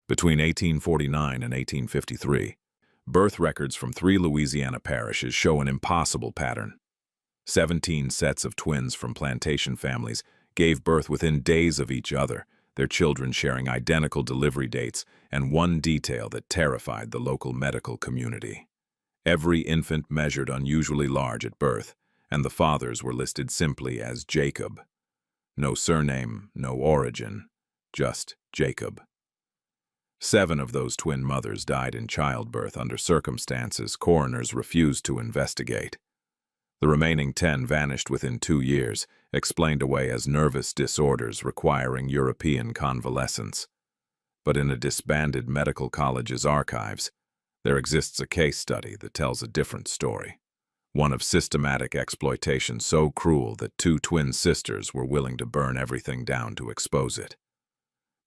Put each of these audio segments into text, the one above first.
Between 1849 and 1853, birth records from 3 Louisiana parishes show an impossible pattern. 17 sets of twins from plantation families gave birth within days of each other, their children sharing identical delivery dates, and one detail that terrified the local medical community. Every infant measured unusually large at birth, and the fathers were listed simply as Jacob. No surname, no origin, just Jacob. 7 of those twin mothers died in childbirth under circumstances coroners refused to investigate. The remaining 10 vanished within 2 years, explained away as nervous disorders requiring European convalescence. But in a disbanded medical college's archives, there exists a case study that tells a different story. One of systematic exploitation so cruel that 2 twin sisters were willing to burn everything down to expose it.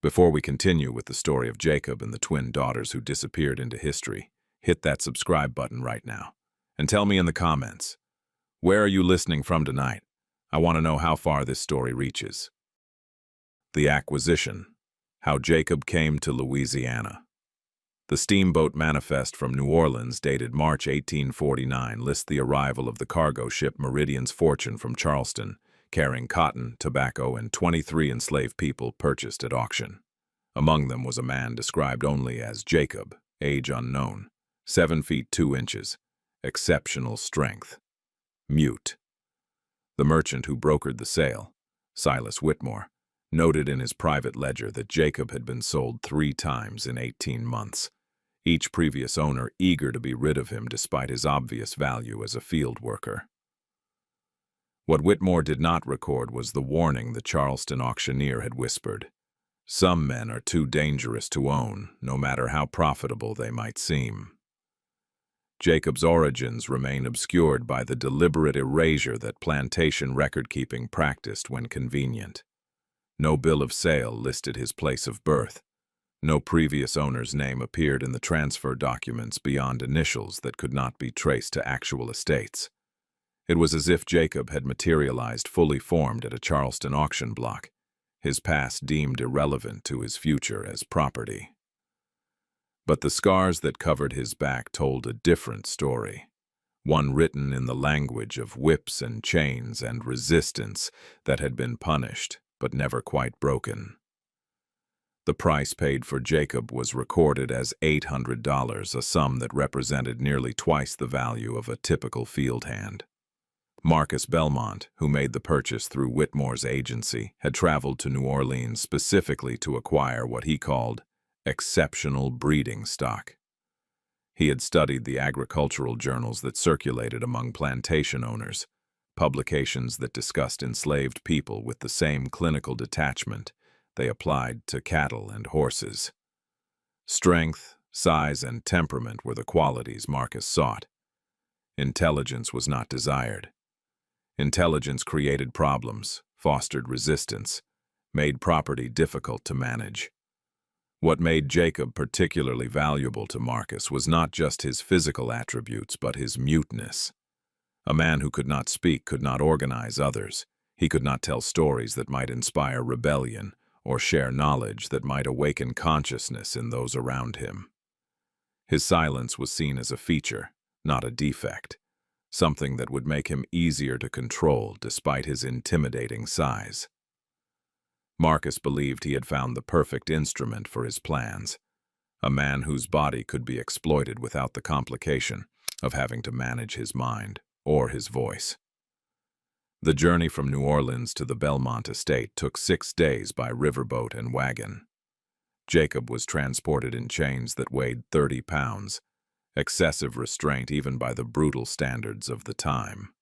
Before we continue with the story of Jacob and the twin daughters who disappeared into history, hit that subscribe button right now. And tell me in the comments, where are you listening from tonight? I want to know how far this story reaches. The acquisition. How Jacob came to Louisiana. The Steamboat Manifest from New Orleans, dated March 1849, lists the arrival of the cargo ship Meridian's Fortune from Charleston, carrying cotton, tobacco, and 23 enslaved people purchased at auction. Among them was a man described only as Jacob, age unknown, 7 feet 2 inches, exceptional strength, mute. The merchant who brokered the sale, Silas Whitmore, noted in his private ledger that Jacob had been sold 3 times in 18 months, each previous owner eager to be rid of him despite his obvious value as a field worker. What Whitmore did not record was the warning the Charleston auctioneer had whispered. Some men are too dangerous to own, no matter how profitable they might seem. Jacob's origins remain obscured by the deliberate erasure that plantation record-keeping practiced when convenient. No bill of sale listed his place of birth. No previous owner's name appeared in the transfer documents beyond initials that could not be traced to actual estates. It was as if Jacob had materialized fully formed at a Charleston auction block, his past deemed irrelevant to his future as property. But the scars that covered his back told a different story, one written in the language of whips and chains and resistance that had been punished but never quite broken. The price paid for Jacob was recorded as $800, a sum that represented nearly twice the value of a typical field hand. Marcus Bellmont, who made the purchase through Whitmore's agency, had traveled to New Orleans specifically to acquire what he called exceptional breeding stock. He had studied the agricultural journals that circulated among plantation owners, publications that discussed enslaved people with the same clinical detachment they applied to cattle and horses. Strength, size, and temperament were the qualities Marcus sought. Intelligence was not desired. Intelligence created problems, fostered resistance, made property difficult to manage. What made Jacob particularly valuable to Marcus was not just his physical attributes, but his muteness. A man who could not speak could not organize others. He could not tell stories that might inspire rebellion or share knowledge that might awaken consciousness in those around him. His silence was seen as a feature, not a defect, something that would make him easier to control despite his intimidating size. Marcus believed he had found the perfect instrument for his plans, a man whose body could be exploited without the complication of having to manage his mind or his voice. The journey from New Orleans to the Bellmont estate took 6 days by riverboat and wagon. Jacob was transported in chains that weighed 30 pounds, excessive restraint even by the brutal standards of the time.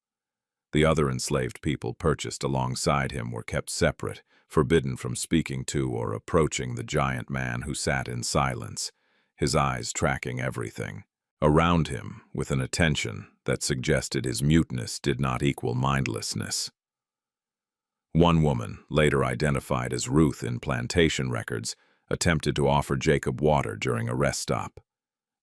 The other enslaved people purchased alongside him were kept separate, forbidden from speaking to or approaching the giant man who sat in silence, his eyes tracking everything around him with an attention that suggested his muteness did not equal mindlessness. One woman, later identified as Ruth in plantation records, attempted to offer Jacob water during a rest stop.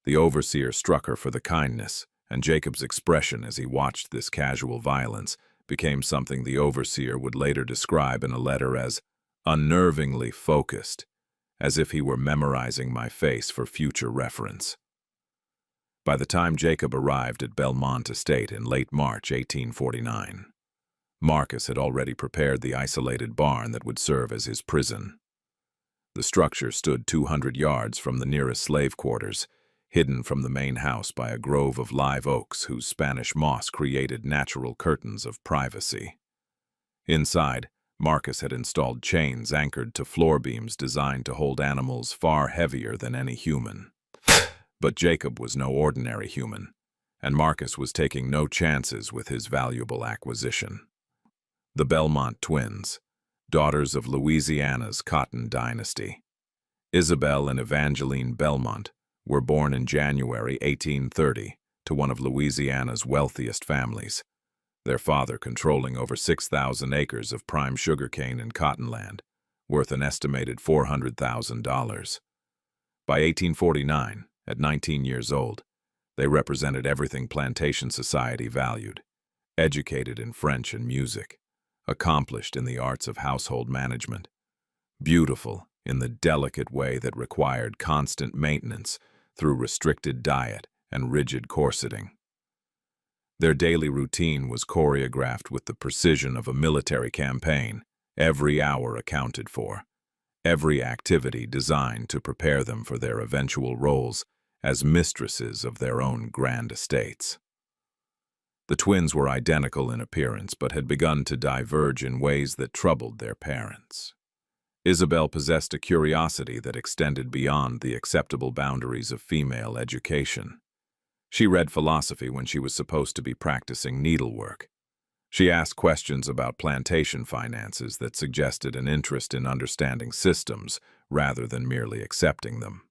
The overseer struck her for the kindness, and Jacob's expression as he watched this casual violence became something the overseer would later describe in a letter as unnervingly focused, as if he were memorizing my face for future reference. By the time Jacob arrived at Bellmont estate in late March 1849, Marcus had already prepared the isolated barn that would serve as his prison. The structure stood 200 yards from the nearest slave quarters, hidden from the main house by a grove of live oaks whose Spanish moss created natural curtains of privacy. Inside, Marcus had installed chains anchored to floor beams designed to hold animals far heavier than any human. But Jacob was no ordinary human, and Marcus was taking no chances with his valuable acquisition. The Bellmont twins, daughters of Louisiana's Cotton Dynasty. Isabelle and Evangeline Bellmont were born in January 1830 to one of Louisiana's wealthiest families, their father controlling over 6,000 acres of prime sugarcane and cotton land, worth an estimated $400,000. By 1849, at 19 years old, they represented everything plantation society valued: educated in French and music, accomplished in the arts of household management, beautiful in the delicate way that required constant maintenance through restricted diet and rigid corseting. Their daily routine was choreographed with the precision of a military campaign, every hour accounted for, every activity designed to prepare them for their eventual roles as mistresses of their own grand estates. The twins were identical in appearance, but had begun to diverge in ways that troubled their parents. Isabelle possessed a curiosity that extended beyond the acceptable boundaries of female education. She read philosophy when she was supposed to be practicing needlework. She asked questions about plantation finances that suggested an interest in understanding systems rather than merely accepting them.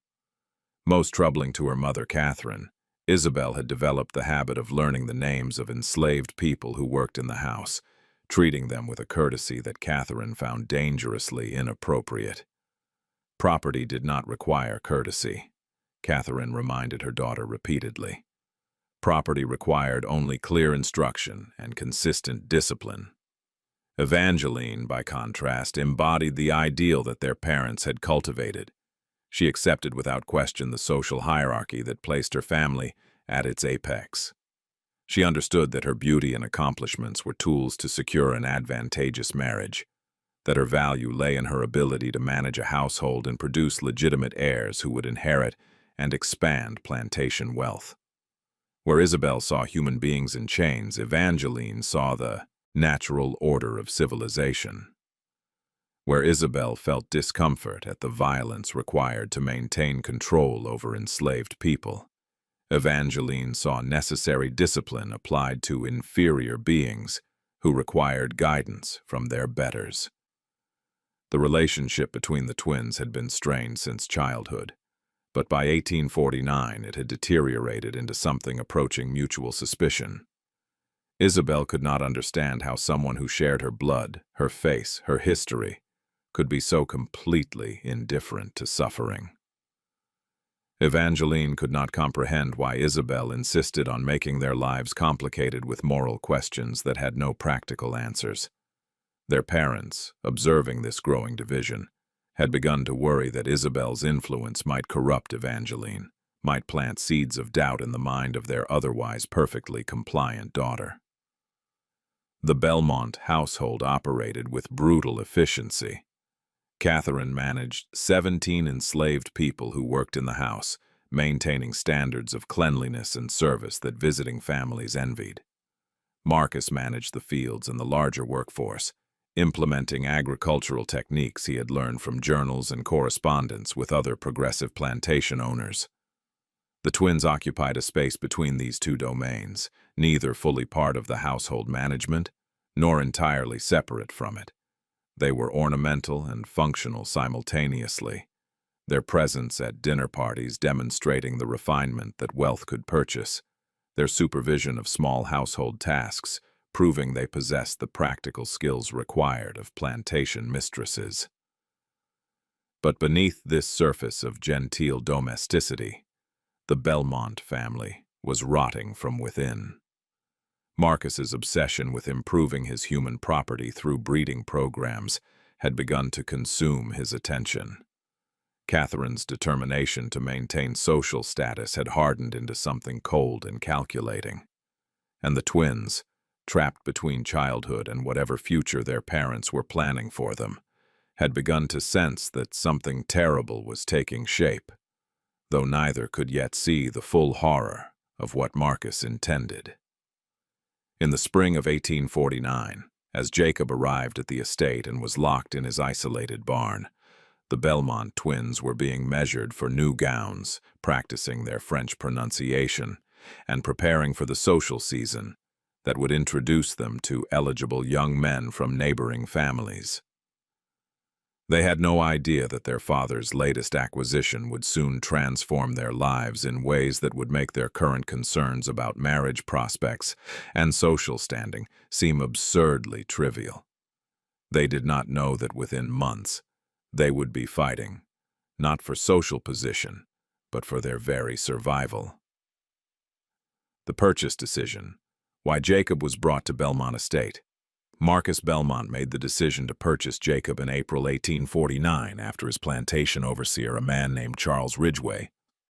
Most troubling to her mother, Catherine, Isabelle had developed the habit of learning the names of enslaved people who worked in the house, treating them with a courtesy that Catherine found dangerously inappropriate. Property did not require courtesy, Catherine reminded her daughter repeatedly. Property required only clear instruction and consistent discipline. Evangeline, by contrast, embodied the ideal that their parents had cultivated. She accepted without question the social hierarchy that placed her family at its apex. She understood that her beauty and accomplishments were tools to secure an advantageous marriage, that her value lay in her ability to manage a household and produce legitimate heirs who would inherit and expand plantation wealth. Where Isabelle saw human beings in chains, Evangeline saw the natural order of civilization. Where Isabelle felt discomfort at the violence required to maintain control over enslaved people, Evangeline saw necessary discipline applied to inferior beings who required guidance from their betters. The relationship between the twins had been strained since childhood, but by 1849 it had deteriorated into something approaching mutual suspicion. Isabelle could not understand how someone who shared her blood, her face, her history, could be so completely indifferent to suffering. Evangeline could not comprehend why Isabelle insisted on making their lives complicated with moral questions that had no practical answers. Their parents, observing this growing division, had begun to worry that Isabelle's influence might corrupt Evangeline, might plant seeds of doubt in the mind of their otherwise perfectly compliant daughter. The Bellmont household operated with brutal efficiency. Catherine managed 17 enslaved people who worked in the house, maintaining standards of cleanliness and service that visiting families envied. Marcus managed the fields and the larger workforce, implementing agricultural techniques he had learned from journals and correspondence with other progressive plantation owners. The twins occupied a space between these two domains, neither fully part of the household management, nor entirely separate from it. They were ornamental and functional simultaneously, their presence at dinner parties demonstrating the refinement that wealth could purchase, their supervision of small household tasks proving they possessed the practical skills required of plantation mistresses. But beneath this surface of genteel domesticity, the Bellmont family was rotting from within. Marcus's obsession with improving his human property through breeding programs had begun to consume his attention. Catherine's determination to maintain social status had hardened into something cold and calculating. And the twins, trapped between childhood and whatever future their parents were planning for them, had begun to sense that something terrible was taking shape, though neither could yet see the full horror of what Marcus intended. In the spring of 1849, as Jacob arrived at the estate and was locked in his isolated barn, the Bellmont twins were being measured for new gowns, practicing their French pronunciation, and preparing for the social season that would introduce them to eligible young men from neighboring families. They had no idea that their father's latest acquisition would soon transform their lives in ways that would make their current concerns about marriage prospects and social standing seem absurdly trivial. They did not know that within months they would be fighting, not for social position, but for their very survival. The purchase decision. Why Jacob was brought to Bellmont Estate. Marcus Bellmont made the decision to purchase Jacob in April 1849 after his plantation overseer, a man named Charles Ridgway,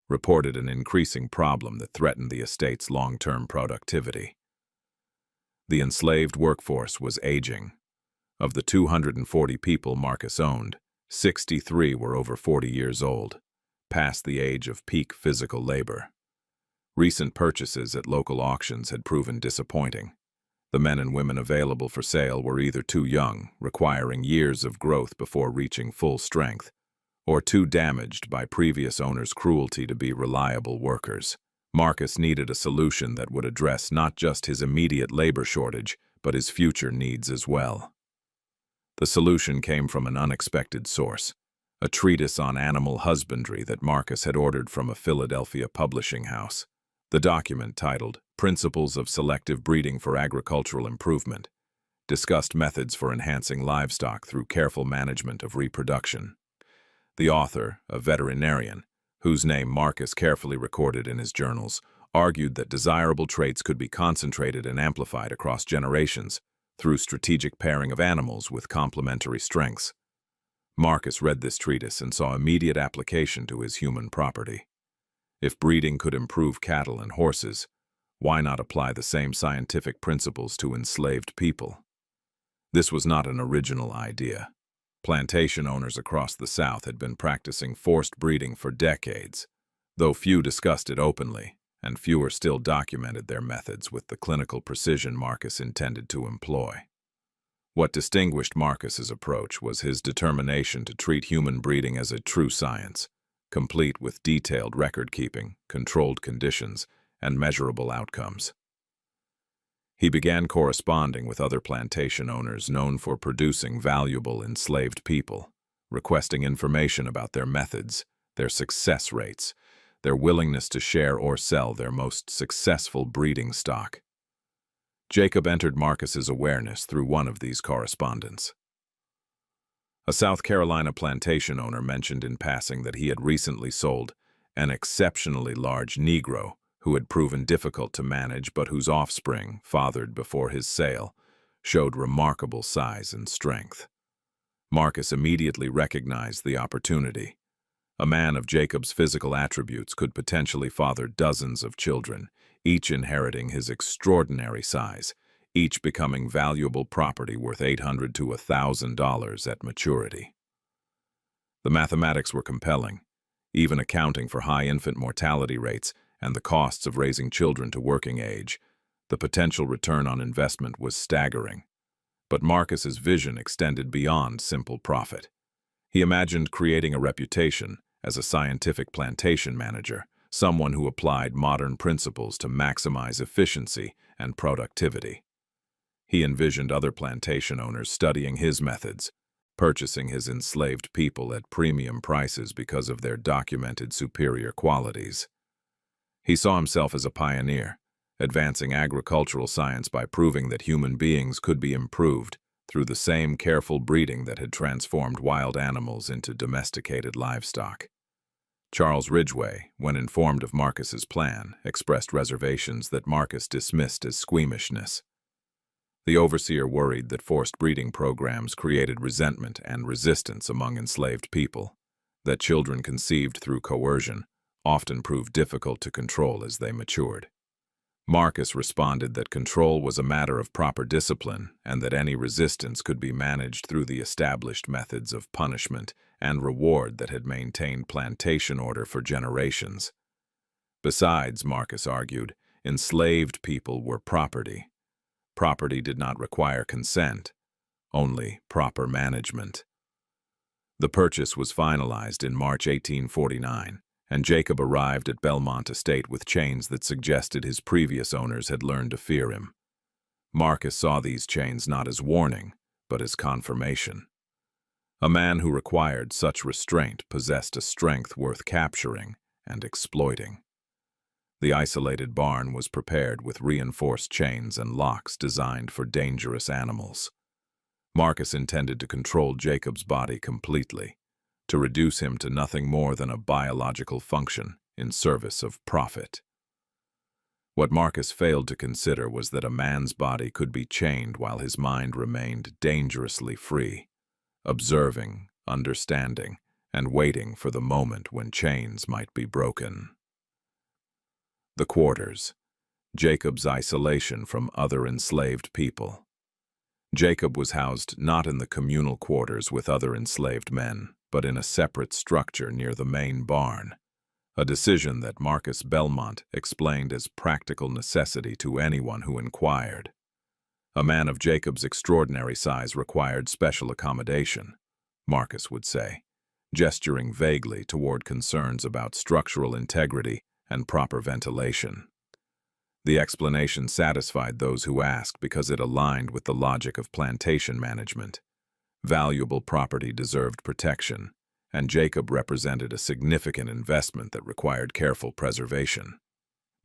reported an increasing problem that threatened the estate's long-term productivity. The enslaved workforce was aging. Of the 240 people Marcus owned, 63 were over 40 years old, past the age of peak physical labor. Recent purchases at local auctions had proven disappointing. The men and women available for sale were either too young, requiring years of growth before reaching full strength, or too damaged by previous owners' cruelty to be reliable workers. Marcus needed a solution that would address not just his immediate labor shortage, but his future needs as well. The solution came from an unexpected source, a treatise on animal husbandry that Marcus had ordered from a Philadelphia publishing house. The document, titled Principles of Selective Breeding for Agricultural Improvement, discussed methods for enhancing livestock through careful management of reproduction. The author, a veterinarian, whose name Marcus carefully recorded in his journals, argued that desirable traits could be concentrated and amplified across generations through strategic pairing of animals with complementary strengths. Marcus read this treatise and saw immediate application to his human property. If breeding could improve cattle and horses, why not apply the same scientific principles to enslaved people? This was not an original idea. Plantation owners across the South had been practicing forced breeding for decades, though few discussed it openly, and fewer still documented their methods with the clinical precision Marcus intended to employ. What distinguished Marcus's approach was his determination to treat human breeding as a true science, complete with detailed record-keeping, controlled conditions, and measurable outcomes. He began corresponding with other plantation owners known for producing valuable enslaved people, requesting information about their methods, their success rates, their willingness to share or sell their most successful breeding stock. Jacob entered Marcus's awareness through one of these correspondents. A South Carolina plantation owner mentioned in passing that he had recently sold an exceptionally large Negro who had proven difficult to manage but whose offspring, fathered before his sale, showed remarkable size and strength. Marcus immediately recognized the opportunity. A man of Jacob's physical attributes could potentially father dozens of children, each inheriting his extraordinary size, each becoming valuable property worth $800 to $1,000 at maturity. The mathematics were compelling, even accounting for high infant mortality rates and the costs of raising children to working age. The potential return on investment was staggering. But Marcus's vision extended beyond simple profit. He imagined creating a reputation as a scientific plantation manager, someone who applied modern principles to maximize efficiency and productivity. He envisioned other plantation owners studying his methods, purchasing his enslaved people at premium prices because of their documented superior qualities. He saw himself as a pioneer, advancing agricultural science by proving that human beings could be improved through the same careful breeding that had transformed wild animals into domesticated livestock. Charles Ridgway, when informed of Marcus's plan, expressed reservations that Marcus dismissed as squeamishness. The overseer worried that forced breeding programs created resentment and resistance among enslaved people. that children conceived through coercion often proved difficult to control as they matured. Marcus responded that control was a matter of proper discipline and that any resistance could be managed through the established methods of punishment and reward that had maintained plantation order for generations. Besides, Marcus argued, enslaved people were property. Property did not require consent, only proper management. The purchase was finalized in March 1849, and Jacob arrived at Bellmont estate with chains that suggested his previous owners had learned to fear him. Marcus saw these chains not as warning, but as confirmation. A man who required such restraint possessed a strength worth capturing and exploiting. The isolated barn was prepared with reinforced chains and locks designed for dangerous animals. Marcus intended to control Jacob's body completely, to reduce him to nothing more than a biological function in service of profit. What Marcus failed to consider was that a man's body could be chained while his mind remained dangerously free, observing, understanding, and waiting for the moment when chains might be broken. The quarters. Jacob's isolation from other enslaved people. Jacob was housed not in the communal quarters with other enslaved men, but in a separate structure near the main barn, a decision that Marcus Bellmont explained as practical necessity to anyone who inquired. A man of Jacob's extraordinary size required special accommodation, Marcus would say, gesturing vaguely toward concerns about structural integrity and proper ventilation. The explanation satisfied those who asked because it aligned with the logic of plantation management. Valuable property deserved protection, and Jacob represented a significant investment that required careful preservation.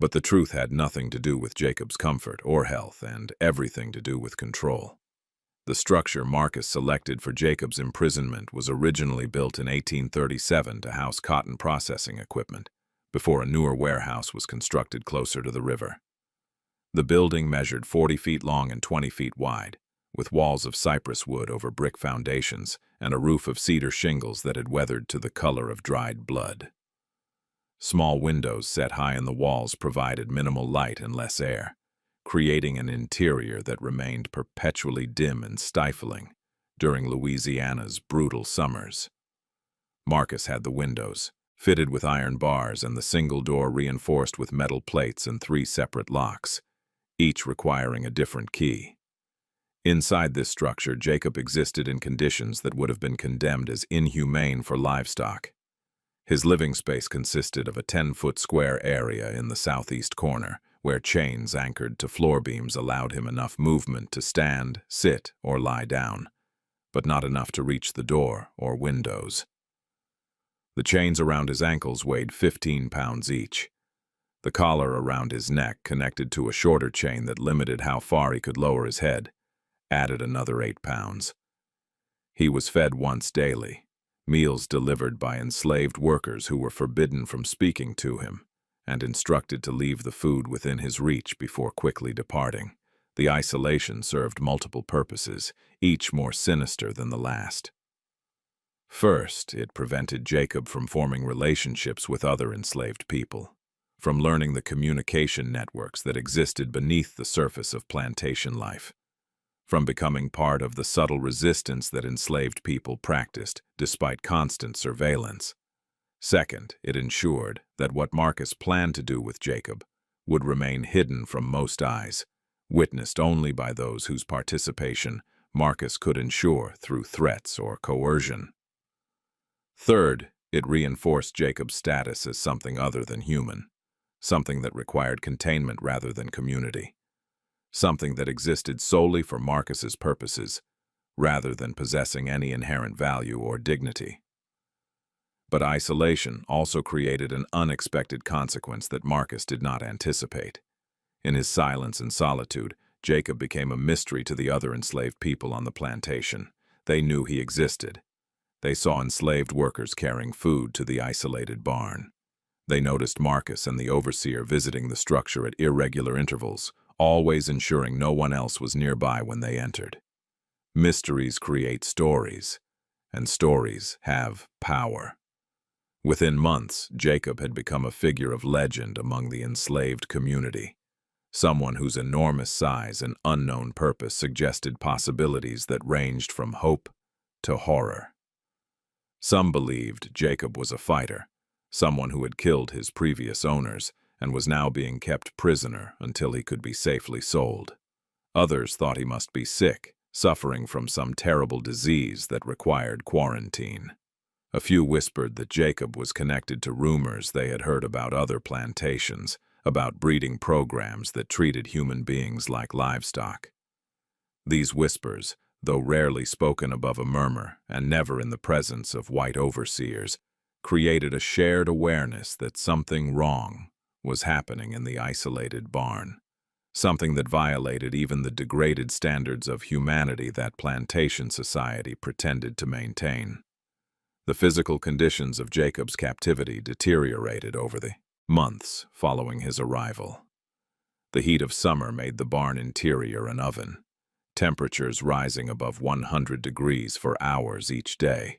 But the truth had nothing to do with Jacob's comfort or health and everything to do with control. The structure Marcus selected for Jacob's imprisonment was originally built in 1837 to house cotton processing equipment, before a newer warehouse was constructed closer to the river. The building measured 40 feet long and 20 feet wide, with walls of cypress wood over brick foundations and a roof of cedar shingles that had weathered to the color of dried blood. Small windows set high in the walls provided minimal light and less air, creating an interior that remained perpetually dim and stifling during Louisiana's brutal summers. Marcus had the windows, fitted with iron bars, and the single door reinforced with metal plates and 3 separate locks, each requiring a different key. Inside this structure, Jacob existed in conditions that would have been condemned as inhumane for livestock. His living space consisted of a 10-foot square area in the southeast corner, where chains anchored to floor beams allowed him enough movement to stand, sit, or lie down, but not enough to reach the door or windows. The chains around his ankles weighed 15 pounds each. The collar around his neck, connected to a shorter chain that limited how far he could lower his head, added another 8 pounds. He was fed once daily, meals delivered by enslaved workers who were forbidden from speaking to him, and instructed to leave the food within his reach before quickly departing. The isolation served multiple purposes, each more sinister than the last. First, it prevented Jacob from forming relationships with other enslaved people, from learning the communication networks that existed beneath the surface of plantation life, from becoming part of the subtle resistance that enslaved people practiced despite constant surveillance. Second, it ensured that what Marcus planned to do with Jacob would remain hidden from most eyes, witnessed only by those whose participation Marcus could ensure through threats or coercion. Third, it reinforced Jacob's status as something other than human, something that required containment rather than community, something that existed solely for Marcus's purposes, rather than possessing any inherent value or dignity. But isolation also created an unexpected consequence that Marcus did not anticipate. In his silence and solitude, Jacob became a mystery to the other enslaved people on the plantation. They knew he existed. They saw enslaved workers carrying food to the isolated barn. They noticed Marcus and the overseer visiting the structure at irregular intervals, always ensuring no one else was nearby when they entered. Mysteries create stories, and stories have power. Within months, Jacob had become a figure of legend among the enslaved community, someone whose enormous size and unknown purpose suggested possibilities that ranged from hope to horror. Some believed Jacob was a fighter, someone who had killed his previous owners and was now being kept prisoner until he could be safely sold. Others thought he must be sick, suffering from some terrible disease that required quarantine. A few whispered that Jacob was connected to rumors they had heard about other plantations, about breeding programs that treated human beings like livestock. These whispers, though rarely spoken above a murmur and never in the presence of white overseers, created a shared awareness that something wrong was happening in the isolated barn, something that violated even the degraded standards of humanity that plantation society pretended to maintain. The physical conditions of Jacob's captivity deteriorated over the months following his arrival. The heat of summer made the barn interior an oven, temperatures rising above 100 degrees for hours each day.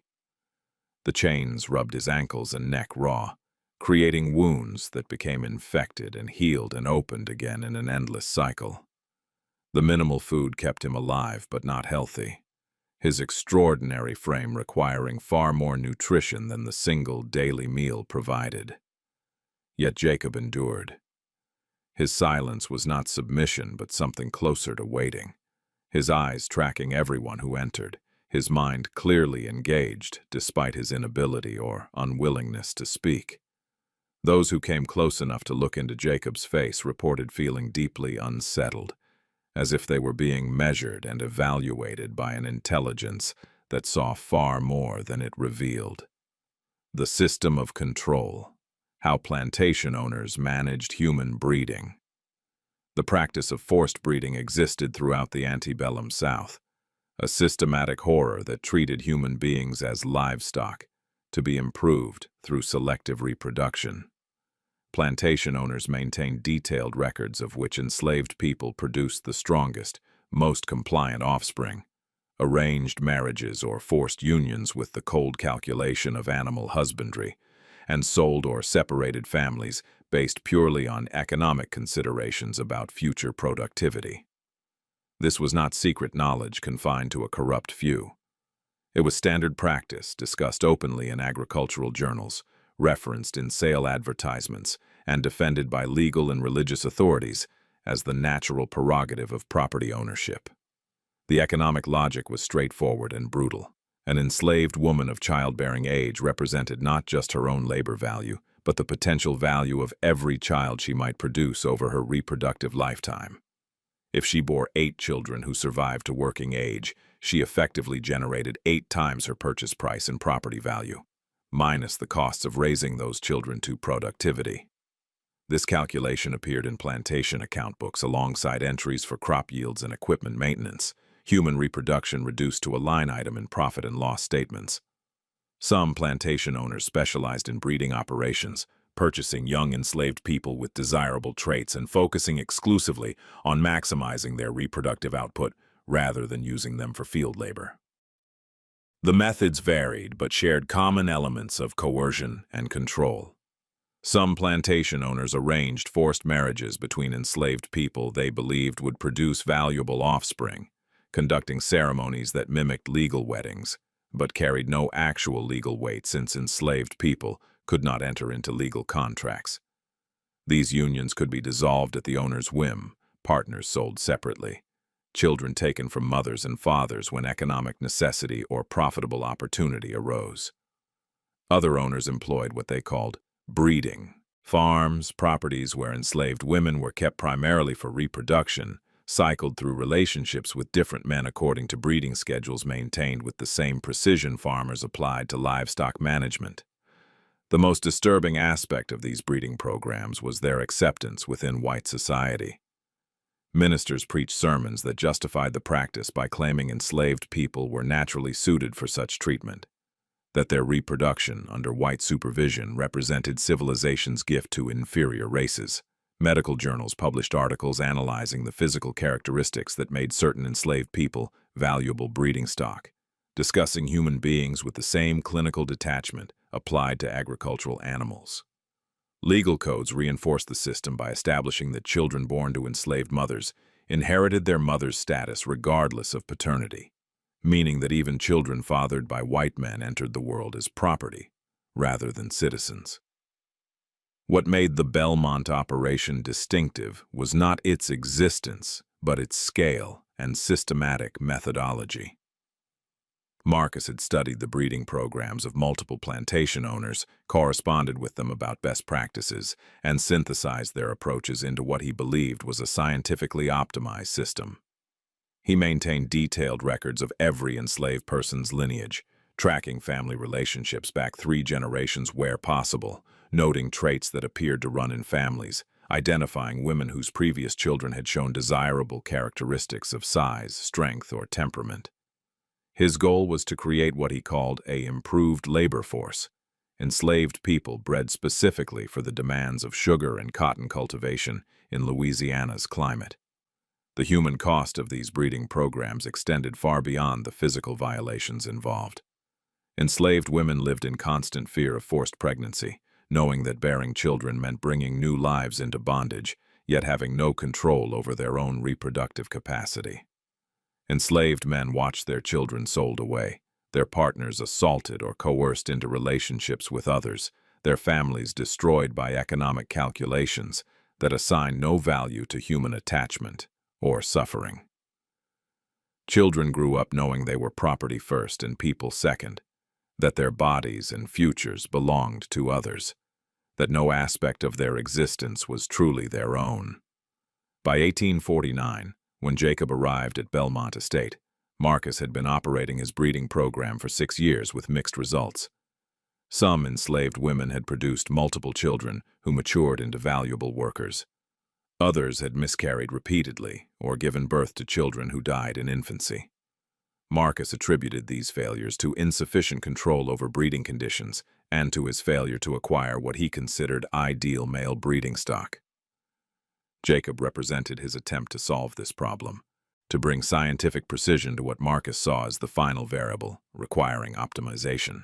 The chains rubbed his ankles and neck raw, creating wounds that became infected and healed and opened again in an endless cycle. The minimal food kept him alive but not healthy, his extraordinary frame requiring far more nutrition than the single daily meal provided. Yet Jacob endured. His silence was not submission but something closer to waiting, his eyes tracking everyone who entered, his mind clearly engaged despite his inability or unwillingness to speak. Those who came close enough to look into Jacob's face reported feeling deeply unsettled, as if they were being measured and evaluated by an intelligence that saw far more than it revealed. The system of control, how plantation owners managed human breeding. The practice of forced breeding existed throughout the antebellum South, a systematic horror that treated human beings as livestock, to be improved through selective reproduction. Plantation owners maintained detailed records of which enslaved people produced the strongest, most compliant offspring, arranged marriages or forced unions with the cold calculation of animal husbandry, and sold or separated families based purely on economic considerations about future productivity. This was not secret knowledge confined to a corrupt few. It was standard practice discussed openly in agricultural journals, referenced in sale advertisements, and defended by legal and religious authorities as the natural prerogative of property ownership. The economic logic was straightforward and brutal. An enslaved woman of childbearing age represented not just her own labor value, but the potential value of every child she might produce over her reproductive lifetime. If she bore 8 children who survived to working age, she effectively generated 8 times her purchase price in property value, minus the costs of raising those children to productivity. This calculation appeared in plantation account books alongside entries for crop yields and equipment maintenance, human reproduction reduced to a line item in profit and loss statements. Some plantation owners specialized in breeding operations, purchasing young enslaved people with desirable traits and focusing exclusively on maximizing their reproductive output rather than using them for field labor. The methods varied but shared common elements of coercion and control. Some plantation owners arranged forced marriages between enslaved people they believed would produce valuable offspring, conducting ceremonies that mimicked legal weddings, but carried no actual legal weight since enslaved people could not enter into legal contracts. These unions could be dissolved at the owner's whim, partners sold separately, children taken from mothers and fathers when economic necessity or profitable opportunity arose. Other owners employed what they called breeding, farms, properties where enslaved women were kept primarily for reproduction, cycled through relationships with different men according to breeding schedules maintained with the same precision farmers applied to livestock management. The most disturbing aspect of these breeding programs was their acceptance within white society. Ministers preached sermons that justified the practice by claiming enslaved people were naturally suited for such treatment, that their reproduction under white supervision represented civilization's gift to inferior races. Medical journals published articles analyzing the physical characteristics that made certain enslaved people valuable breeding stock, discussing human beings with the same clinical detachment, applied to agricultural animals. Legal codes reinforced the system by establishing that children born to enslaved mothers inherited their mother's status regardless of paternity, meaning that even children fathered by white men entered the world as property, rather than citizens. What made the Bellmont operation distinctive was not its existence, but its scale and systematic methodology. Marcus had studied the breeding programs of multiple plantation owners, corresponded with them about best practices, and synthesized their approaches into what he believed was a scientifically optimized system. He maintained detailed records of every enslaved person's lineage, tracking family relationships back 3 generations where possible, noting traits that appeared to run in families, identifying women whose previous children had shown desirable characteristics of size, strength, or temperament. His goal was to create what he called an improved labor force, enslaved people bred specifically for the demands of sugar and cotton cultivation in Louisiana's climate. The human cost of these breeding programs extended far beyond the physical violations involved. Enslaved women lived in constant fear of forced pregnancy, knowing that bearing children meant bringing new lives into bondage, yet having no control over their own reproductive capacity. Enslaved men watched their children sold away, their partners assaulted or coerced into relationships with others, their families destroyed by economic calculations that assign no value to human attachment or suffering. Children grew up knowing they were property first and people second, that their bodies and futures belonged to others, that no aspect of their existence was truly their own. By 1849, when Jacob arrived at Bellmont Estate, Marcus had been operating his breeding program for 6 years with mixed results. Some enslaved women had produced multiple children who matured into valuable workers. Others had miscarried repeatedly or given birth to children who died in infancy. Marcus attributed these failures to insufficient control over breeding conditions and to his failure to acquire what he considered ideal male breeding stock. Jacob represented his attempt to solve this problem, to bring scientific precision to what Marcus saw as the final variable, requiring optimization.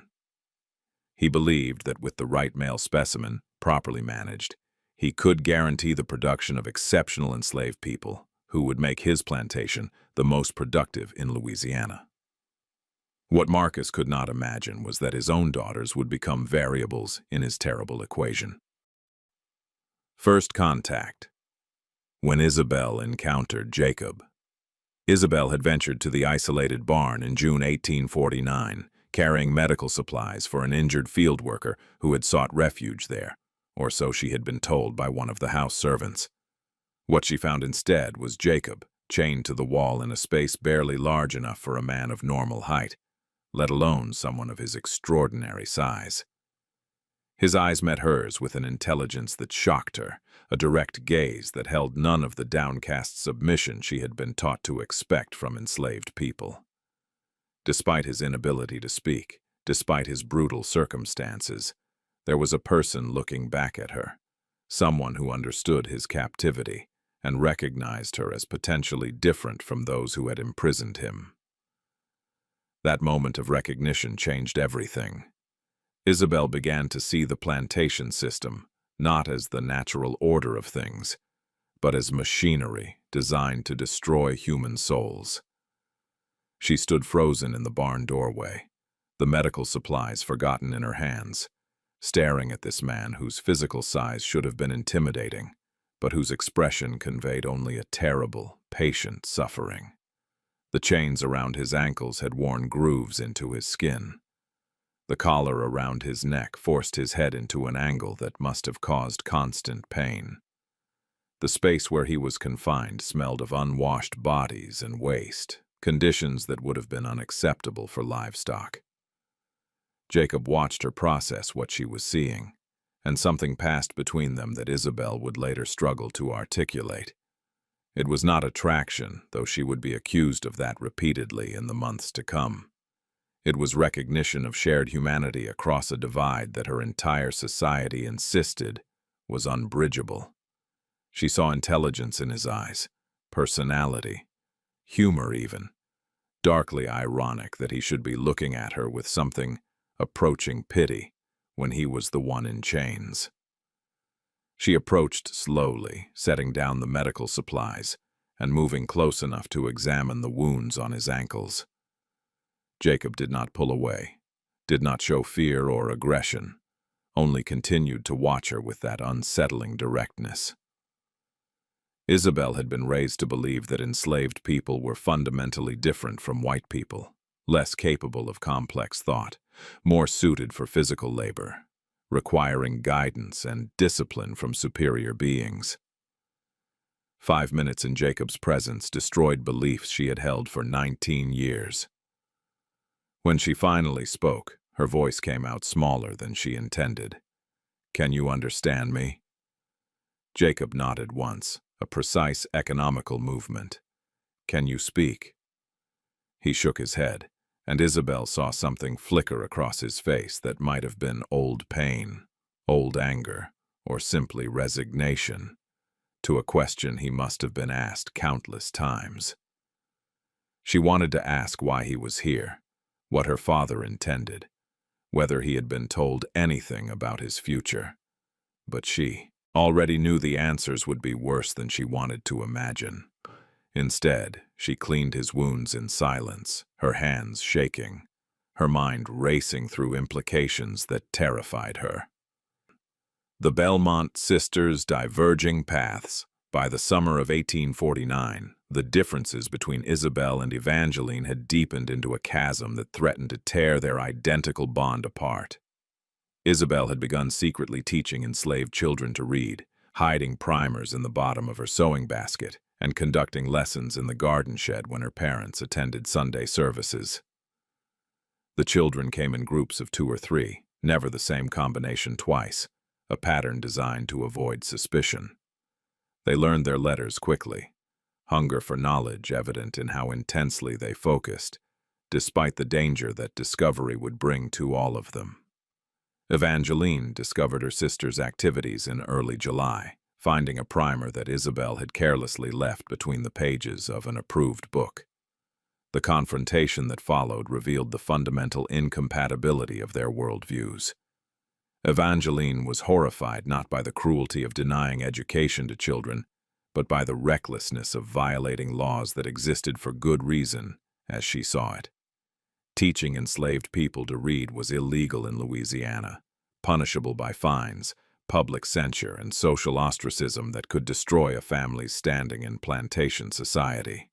He believed that with the right male specimen, properly managed, he could guarantee the production of exceptional enslaved people who would make his plantation the most productive in Louisiana. What Marcus could not imagine was that his own daughters would become variables in his terrible equation. First contact. When Isabelle encountered Jacob. Isabelle had ventured to the isolated barn in June 1849, carrying medical supplies for an injured field worker who had sought refuge there, or so she had been told by one of the house servants. What she found instead was Jacob, chained to the wall in a space barely large enough for a man of normal height, let alone someone of his extraordinary size. His eyes met hers with an intelligence that shocked her, a direct gaze that held none of the downcast submission she had been taught to expect from enslaved people. Despite his inability to speak, despite his brutal circumstances, there was a person looking back at her, someone who understood his captivity and recognized her as potentially different from those who had imprisoned him. That moment of recognition changed everything. Isabelle began to see the plantation system not as the natural order of things, but as machinery designed to destroy human souls. She stood frozen in the barn doorway, the medical supplies forgotten in her hands, staring at this man whose physical size should have been intimidating, but whose expression conveyed only a terrible, patient suffering. The chains around his ankles had worn grooves into his skin. The collar around his neck forced his head into an angle that must have caused constant pain. The space where he was confined smelled of unwashed bodies and waste, conditions that would have been unacceptable for livestock. Jacob watched her process what she was seeing, and something passed between them that Isabelle would later struggle to articulate. It was not attraction, though she would be accused of that repeatedly in the months to come. It was recognition of shared humanity across a divide that her entire society insisted was unbridgeable. She saw intelligence in his eyes, personality, humor even, darkly ironic that he should be looking at her with something approaching pity, when he was the one in chains. She approached slowly, setting down the medical supplies and moving close enough to examine the wounds on his ankles. Jacob did not pull away, did not show fear or aggression, only continued to watch her with that unsettling directness. Isabelle had been raised to believe that enslaved people were fundamentally different from white people, less capable of complex thought, more suited for physical labor, requiring guidance and discipline from superior beings. 5 minutes in Jacob's presence destroyed beliefs she had held for 19 years. When she finally spoke, her voice came out smaller than she intended. "Can you understand me?" Jacob nodded once, a precise economical movement. "Can you speak?" He shook his head, and Isabelle saw something flicker across his face that might have been old pain, old anger, or simply resignation to a question he must have been asked countless times. She wanted to ask why he was here, what her father intended, whether he had been told anything about his future. But she already knew the answers would be worse than she wanted to imagine. Instead, she cleaned his wounds in silence, her hands shaking, her mind racing through implications that terrified her. The Bellmont sisters' diverging paths. By the summer of 1849, the differences between Isabelle and Evangeline had deepened into a chasm that threatened to tear their identical bond apart. Isabelle had begun secretly teaching enslaved children to read, hiding primers in the bottom of her sewing basket, and conducting lessons in the garden shed when her parents attended Sunday services. The children came in groups of 2 or 3, never the same combination twice, a pattern designed to avoid suspicion. They learned their letters quickly, hunger for knowledge evident in how intensely they focused, despite the danger that discovery would bring to all of them. Evangeline discovered her sister's activities in early July, finding a primer that Isabelle had carelessly left between the pages of an approved book. The confrontation that followed revealed the fundamental incompatibility of their worldviews. Evangeline was horrified not by the cruelty of denying education to children, but by the recklessness of violating laws that existed for good reason, as she saw it. Teaching enslaved people to read was illegal in Louisiana, punishable by fines, public censure, and social ostracism that could destroy a family's standing in plantation society.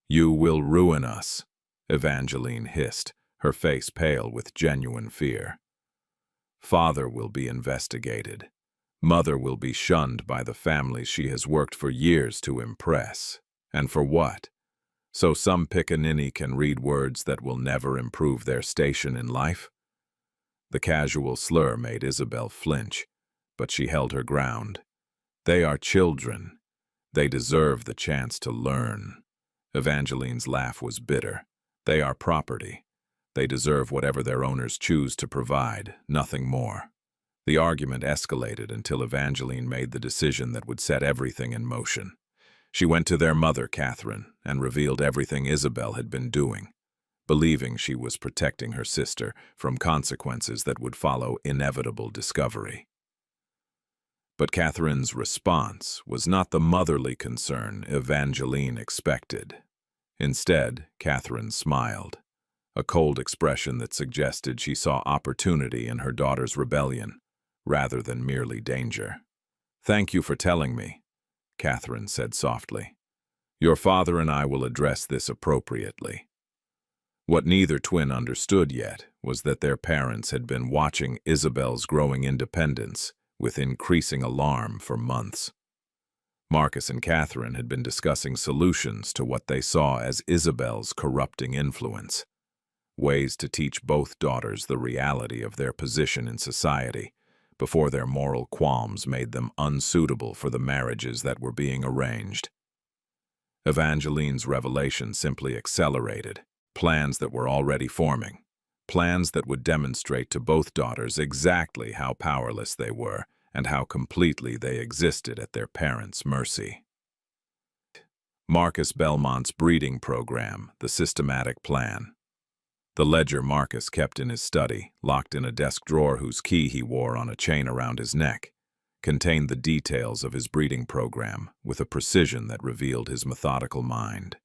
"You will ruin us," Evangeline hissed, her face pale with genuine fear. "Father will be investigated. Mother will be shunned by the families she has worked for years to impress. And for what? So some pickaninny can read words that will never improve their station in life?" The casual slur made Isabelle flinch, but she held her ground. "They are children. They deserve the chance to learn." Evangeline's laugh was bitter. "They are property. They deserve whatever their owners choose to provide, nothing more." The argument escalated until Evangeline made the decision that would set everything in motion. She went to their mother, Catherine, and revealed everything Isabelle had been doing, believing she was protecting her sister from consequences that would follow inevitable discovery. But Catherine's response was not the motherly concern Evangeline expected. Instead, Catherine smiled, a cold expression that suggested she saw opportunity in her daughter's rebellion, rather than merely danger. "Thank you for telling me," Catherine said softly. "Your father and I will address this appropriately." What neither twin understood yet was that their parents had been watching Isabelle's growing independence with increasing alarm for months. Marcus and Catherine had been discussing solutions to what they saw as Isabelle's corrupting influence, ways to teach both daughters the reality of their position in society before their moral qualms made them unsuitable for the marriages that were being arranged. Evangeline's revelation simply accelerated plans that were already forming, plans that would demonstrate to both daughters exactly how powerless they were and how completely they existed at their parents' mercy. Marcus Bellmont's breeding program, the systematic plan. The ledger Marcus kept in his study, locked in a desk drawer whose key he wore on a chain around his neck, contained the details of his breeding program with a precision that revealed his methodical mind.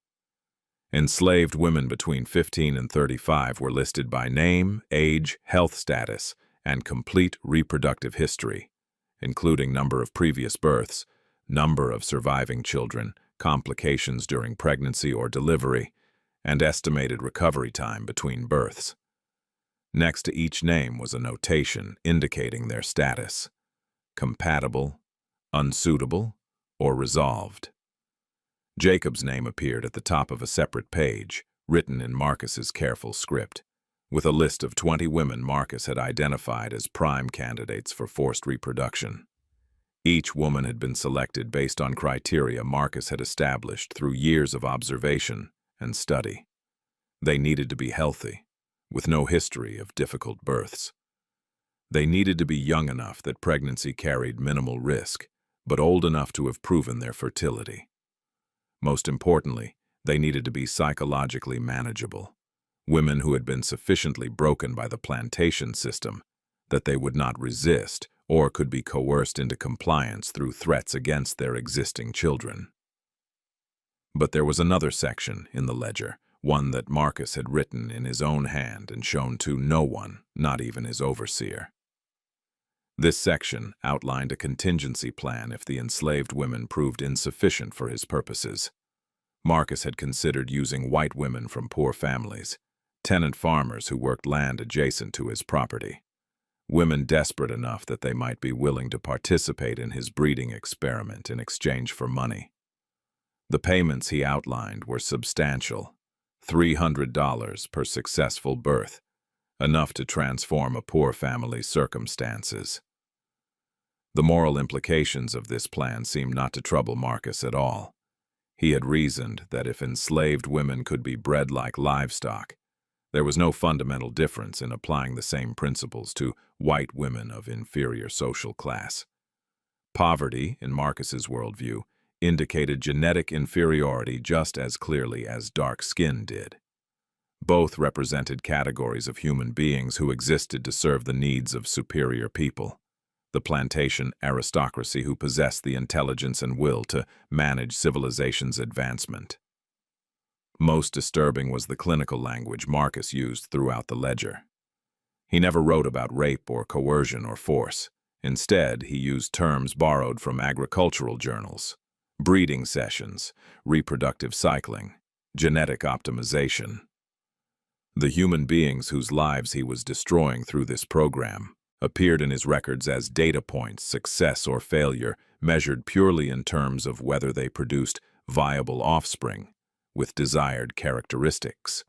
Enslaved women between 15 and 35 were listed by name, age, health status, and complete reproductive history, including number of previous births, number of surviving children, complications during pregnancy or delivery, and estimated recovery time between births. Next to each name was a notation indicating their status: compatible, unsuitable, or resolved. Jacob's name appeared at the top of a separate page, written in Marcus's careful script, with a list of 20 women Marcus had identified as prime candidates for forced reproduction. Each woman had been selected based on criteria Marcus had established through years of observation and study. They needed to be healthy, with no history of difficult births. They needed to be young enough that pregnancy carried minimal risk, but old enough to have proven their fertility. Most importantly, they needed to be psychologically manageable, women who had been sufficiently broken by the plantation system that they would not resist or could be coerced into compliance through threats against their existing children. But there was another section in the ledger, one that Marcus had written in his own hand and shown to no one, not even his overseer. This section outlined a contingency plan if the enslaved women proved insufficient for his purposes. Marcus had considered using white women from poor families, tenant farmers who worked land adjacent to his property, women desperate enough that they might be willing to participate in his breeding experiment in exchange for money. The payments he outlined were substantial: $300 per successful birth, enough to transform a poor family's circumstances. The moral implications of this plan seemed not to trouble Marcus at all. He had reasoned that if enslaved women could be bred like livestock, there was no fundamental difference in applying the same principles to white women of inferior social class. Poverty, in Marcus's worldview, indicated genetic inferiority just as clearly as dark skin did. Both represented categories of human beings who existed to serve the needs of superior people, the plantation aristocracy who possessed the intelligence and will to manage civilization's advancement. Most disturbing was the clinical language Marcus used throughout the ledger. He never wrote about rape or coercion or force. Instead, he used terms borrowed from agricultural journals: breeding sessions, reproductive cycling, genetic optimization. The human beings whose lives he was destroying through this program appeared in his records as data points, success or failure, measured purely in terms of whether they produced viable offspring with desired characteristics.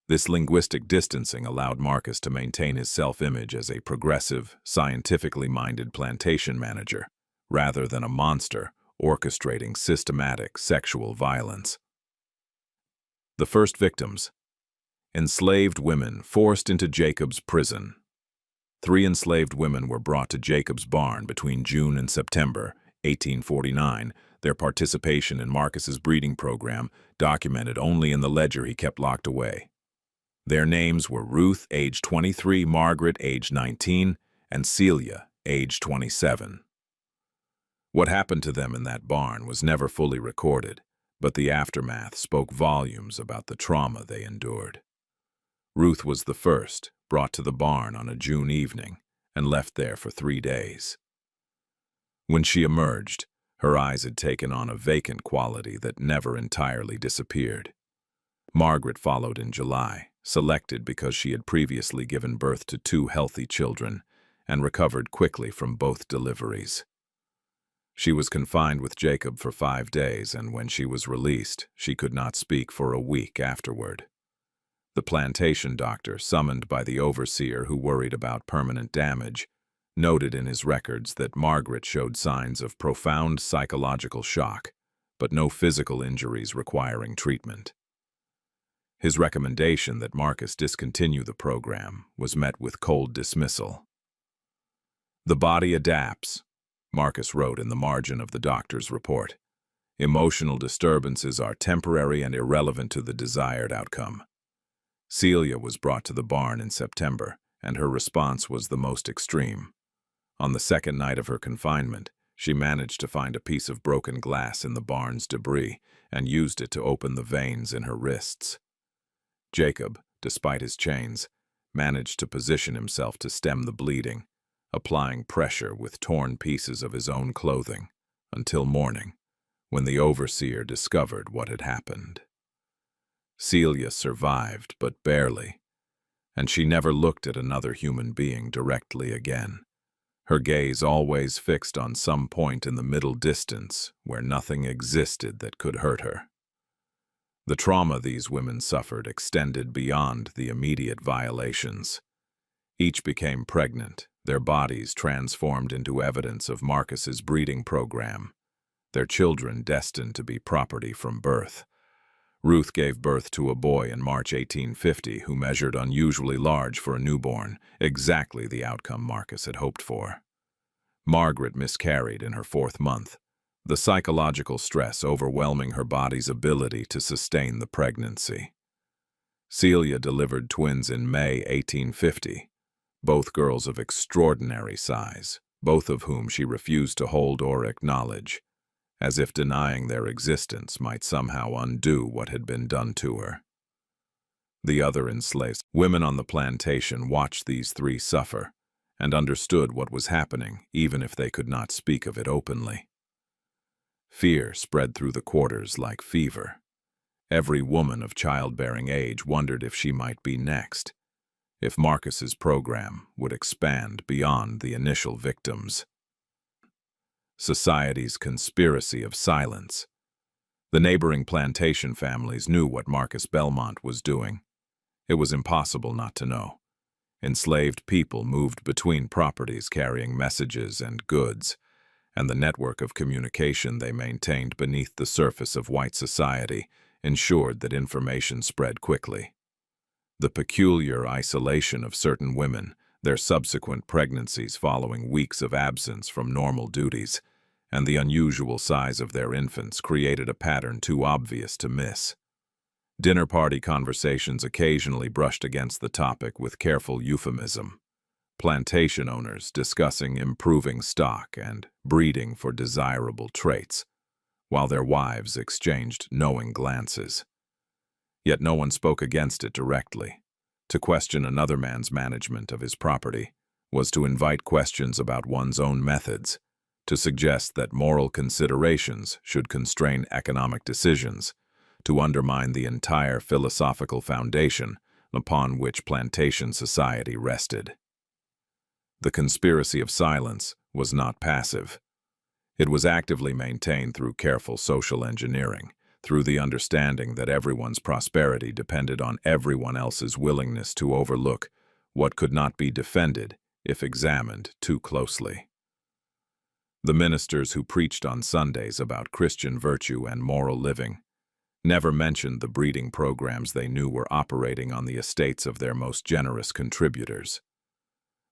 This linguistic distancing allowed Marcus to maintain his self-image as a progressive, scientifically minded plantation manager, rather than a monster orchestrating systematic sexual violence. The first victims: enslaved women forced into Jacob's prison. 3 enslaved women were brought to Jacob's barn between June and September 1849, their participation in Marcus's breeding program documented only in the ledger he kept locked away. Their names were Ruth, age 23, Margaret, age 19, and Celia, age 27. What happened to them in that barn was never fully recorded, but the aftermath spoke volumes about the trauma they endured. Ruth was the first, brought to the barn on a June evening, and left there for 3 days. When she emerged, her eyes had taken on a vacant quality that never entirely disappeared. Margaret followed in July, selected because she had previously given birth to 2 healthy children and recovered quickly from both deliveries. She was confined with Jacob for 5 days, and when she was released, she could not speak for a week afterward. The plantation doctor, summoned by the overseer who worried about permanent damage, noted in his records that Margaret showed signs of profound psychological shock, but no physical injuries requiring treatment. His recommendation that Marcus discontinue the program was met with cold dismissal. "The body adapts," Marcus wrote in the margin of the doctor's report. "Emotional disturbances are temporary and irrelevant to the desired outcome. Celia was brought to the barn in September, and her response was the most extreme. On the second night of her confinement, she managed to find a piece of broken glass in the barn's debris and used it to open the veins in her wrists. Jacob, despite his chains, managed to position himself to stem the bleeding, applying pressure with torn pieces of his own clothing, until morning, when the overseer discovered what had happened. Celia survived, but barely, and she never looked at another human being directly again, her gaze always fixed on some point in the middle distance where nothing existed that could hurt her. The trauma these women suffered extended beyond the immediate violations. Each became pregnant, their bodies transformed into evidence of Marcus's breeding program, their children destined to be property from birth. Ruth gave birth to a boy in March 1850 who measured unusually large for a newborn, exactly the outcome Marcus had hoped for. Margaret miscarried in her 4th month, the psychological stress overwhelming her body's ability to sustain the pregnancy. Celia delivered twins in May 1850, both girls of extraordinary size, both of whom she refused to hold or acknowledge, as if denying their existence might somehow undo what had been done to her. The other enslaved women on the plantation watched these 3 suffer and understood what was happening, even if they could not speak of it openly. Fear spread through the quarters like fever. Every woman of childbearing age wondered if she might be next, if Marcus's program would expand beyond the initial victims. Society's conspiracy of silence. The neighboring plantation families knew what Marcus Bellmont was doing. It was impossible not to know. Enslaved people moved between properties carrying messages and goods, and the network of communication they maintained beneath the surface of white society ensured that information spread quickly. The peculiar isolation of certain women, their subsequent pregnancies following weeks of absence from normal duties, and the unusual size of their infants created a pattern too obvious to miss. Dinner party conversations occasionally brushed against the topic with careful euphemism. Plantation owners discussing improving stock and breeding for desirable traits, while their wives exchanged knowing glances. Yet no one spoke against it directly. To question another man's management of his property was to invite questions about one's own methods, to suggest that moral considerations should constrain economic decisions, to undermine the entire philosophical foundation upon which plantation society rested. The conspiracy of silence was not passive. It was actively maintained through careful social engineering, through the understanding that everyone's prosperity depended on everyone else's willingness to overlook what could not be defended if examined too closely. The ministers who preached on Sundays about Christian virtue and moral living never mentioned the breeding programs they knew were operating on the estates of their most generous contributors.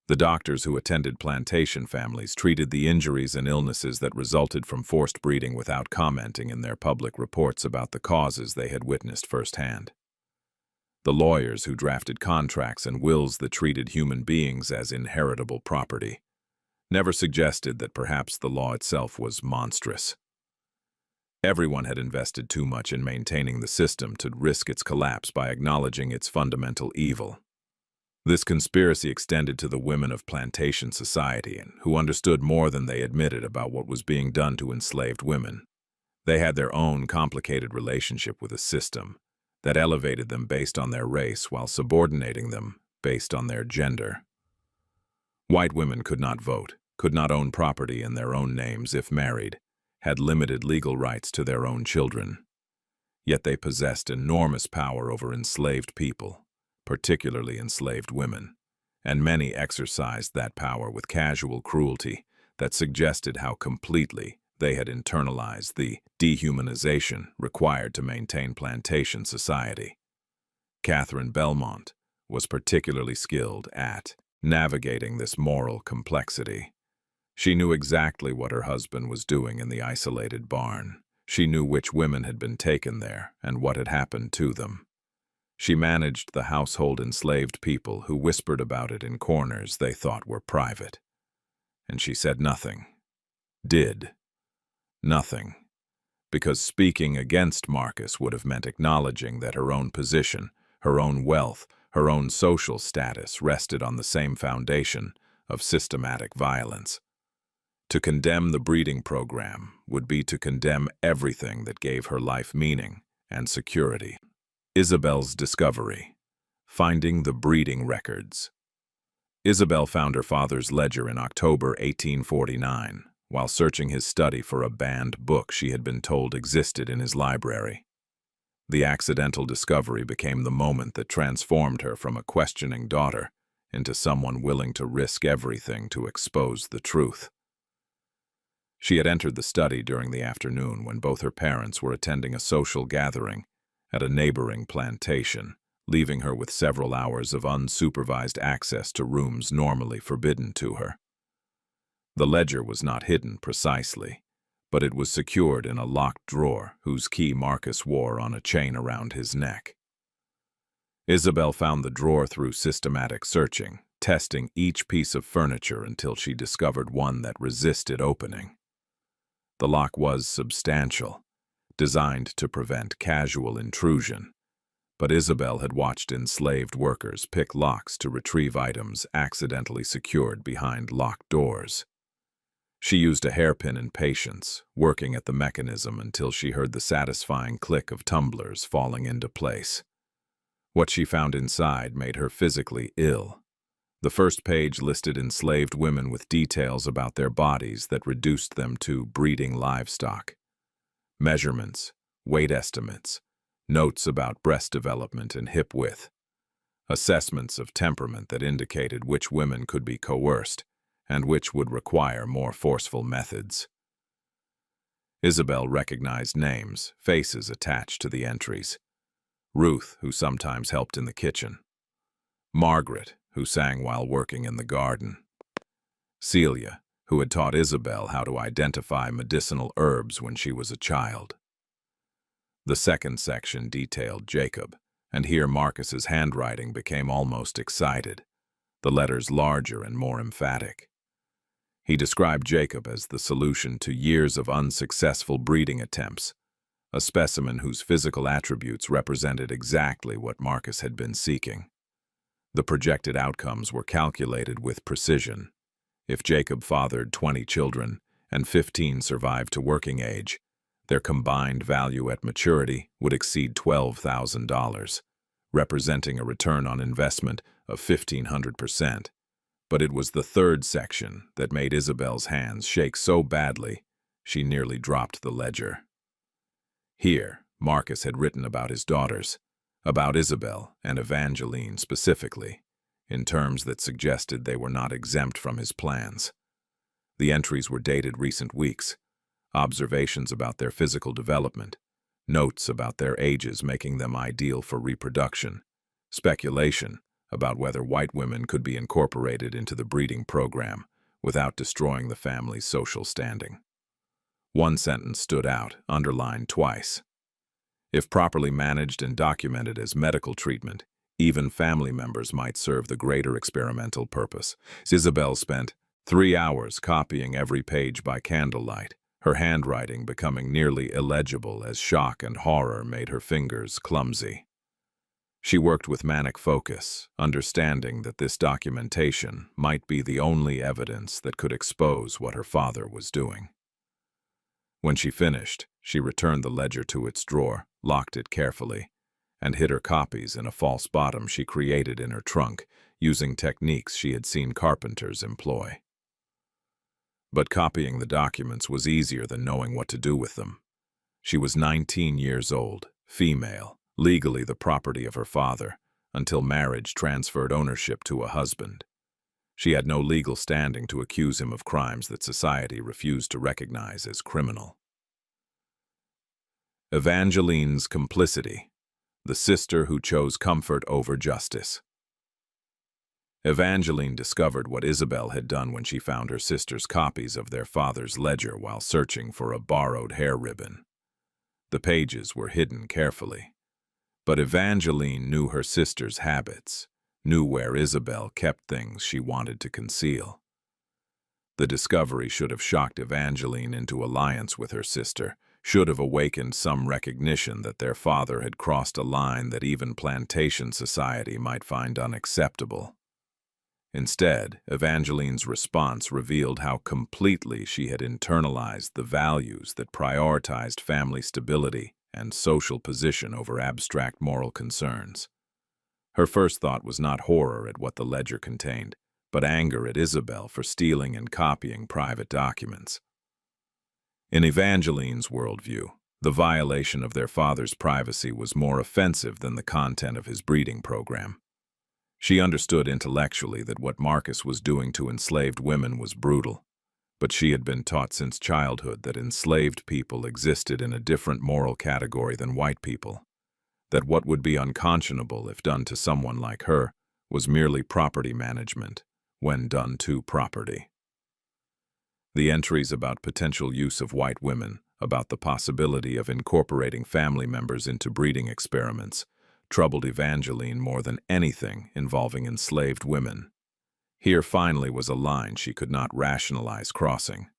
The doctors who attended plantation families treated the injuries and illnesses that resulted from forced breeding without commenting in their public reports about the causes they had witnessed firsthand. The lawyers who drafted contracts and wills that treated human beings as inheritable property never suggested that perhaps the law itself was monstrous. Everyone had invested too much in maintaining the system to risk its collapse by acknowledging its fundamental evil. This conspiracy extended to the women of plantation society, who understood more than they admitted about what was being done to enslaved women. They had their own complicated relationship with a system that elevated them based on their race while subordinating them based on their gender. White women could not vote, could not own property in their own names if married, had limited legal rights to their own children. Yet they possessed enormous power over enslaved people, particularly enslaved women, and many exercised that power with casual cruelty that suggested how completely they had internalized the dehumanization required to maintain plantation society. Catherine Bellmont was particularly skilled at navigating this moral complexity. She knew exactly what her husband was doing in the isolated barn. She knew which women had been taken there and what had happened to them. She managed the household enslaved people who whispered about it in corners they thought were private. And she said nothing. Did nothing. Because speaking against Marcus would have meant acknowledging that her own position, her own wealth, her own social status rested on the same foundation of systematic violence. To condemn the breeding program would be to condemn everything that gave her life meaning and security. Isabelle's discovery. Finding the breeding records. Isabelle found her father's ledger in October 1849, while searching his study for a banned book she had been told existed in his library. The accidental discovery became the moment that transformed her from a questioning daughter into someone willing to risk everything to expose the truth. She had entered the study during the afternoon when both her parents were attending a social gathering at a neighboring plantation, leaving her with several hours of unsupervised access to rooms normally forbidden to her. The ledger was not hidden precisely, but it was secured in a locked drawer whose key Marcus wore on a chain around his neck. Isabelle found the drawer through systematic searching, testing each piece of furniture until she discovered one that resisted opening. The lock was substantial, designed to prevent casual intrusion, but Isabelle had watched enslaved workers pick locks to retrieve items accidentally secured behind locked doors. She used a hairpin and patience, working at the mechanism until she heard the satisfying click of tumblers falling into place. What she found inside made her physically ill. The first page listed enslaved women with details about their bodies that reduced them to breeding livestock. Measurements, weight estimates, notes about breast development and hip width, assessments of temperament that indicated which women could be coerced and which would require more forceful methods. Isabelle recognized names, faces attached to the entries. Ruth, who sometimes helped in the kitchen. Margaret, who sang while working in the garden. Celia, who had taught Isabelle how to identify medicinal herbs when she was a child. The second section detailed Jacob, and here Marcus's handwriting became almost excited, the letters larger and more emphatic. He described Jacob as the solution to years of unsuccessful breeding attempts, a specimen whose physical attributes represented exactly what Marcus had been seeking. The projected outcomes were calculated with precision. If Jacob fathered 20 children and 15 survived to working age, their combined value at maturity would exceed $12,000, representing a return on investment of 1,500%. But it was the third section that made Isabelle's hands shake so badly she nearly dropped the ledger. Here, Marcus had written about his daughters, about Isabelle and Evangeline specifically, in terms that suggested they were not exempt from his plans. The entries were dated recent weeks, observations about their physical development, notes about their ages making them ideal for reproduction, speculation about whether white women could be incorporated into the breeding program without destroying the family's social standing. One sentence stood out, underlined twice. If properly managed and documented as medical treatment, even family members might serve the greater experimental purpose. Isabelle spent 3 hours copying every page by candlelight, her handwriting becoming nearly illegible as shock and horror made her fingers clumsy. She worked with manic focus, understanding that this documentation might be the only evidence that could expose what her father was doing. When she finished, she returned the ledger to its drawer, locked it carefully, and hid her copies in a false bottom she created in her trunk, using techniques she had seen carpenters employ. But copying the documents was easier than knowing what to do with them. She was 19 years old, female, legally the property of her father, until marriage transferred ownership to a husband. She had no legal standing to accuse him of crimes that society refused to recognize as criminal. Evangeline's complicity, the sister who chose comfort over justice. Evangeline discovered what Isabelle had done when she found her sister's copies of their father's ledger while searching for a borrowed hair ribbon. The pages were hidden carefully. But Evangeline knew her sister's habits, knew where Isabelle kept things she wanted to conceal. The discovery should have shocked Evangeline into alliance with her sister, should have awakened some recognition that their father had crossed a line that even plantation society might find unacceptable. Instead, Evangeline's response revealed how completely she had internalized the values that prioritized family stability and social position over abstract moral concerns. Her first thought was not horror at what the ledger contained, but anger at Isabelle for stealing and copying private documents. In Evangeline's worldview, the violation of their father's privacy was more offensive than the content of his breeding program. She understood intellectually that what Marcus was doing to enslaved women was brutal, but she had been taught since childhood that enslaved people existed in a different moral category than white people, that what would be unconscionable if done to someone like her was merely property management when done to property. The entries about potential use of white women, about the possibility of incorporating family members into breeding experiments, troubled Evangeline more than anything involving enslaved women. Here finally was a line she could not rationalize crossing.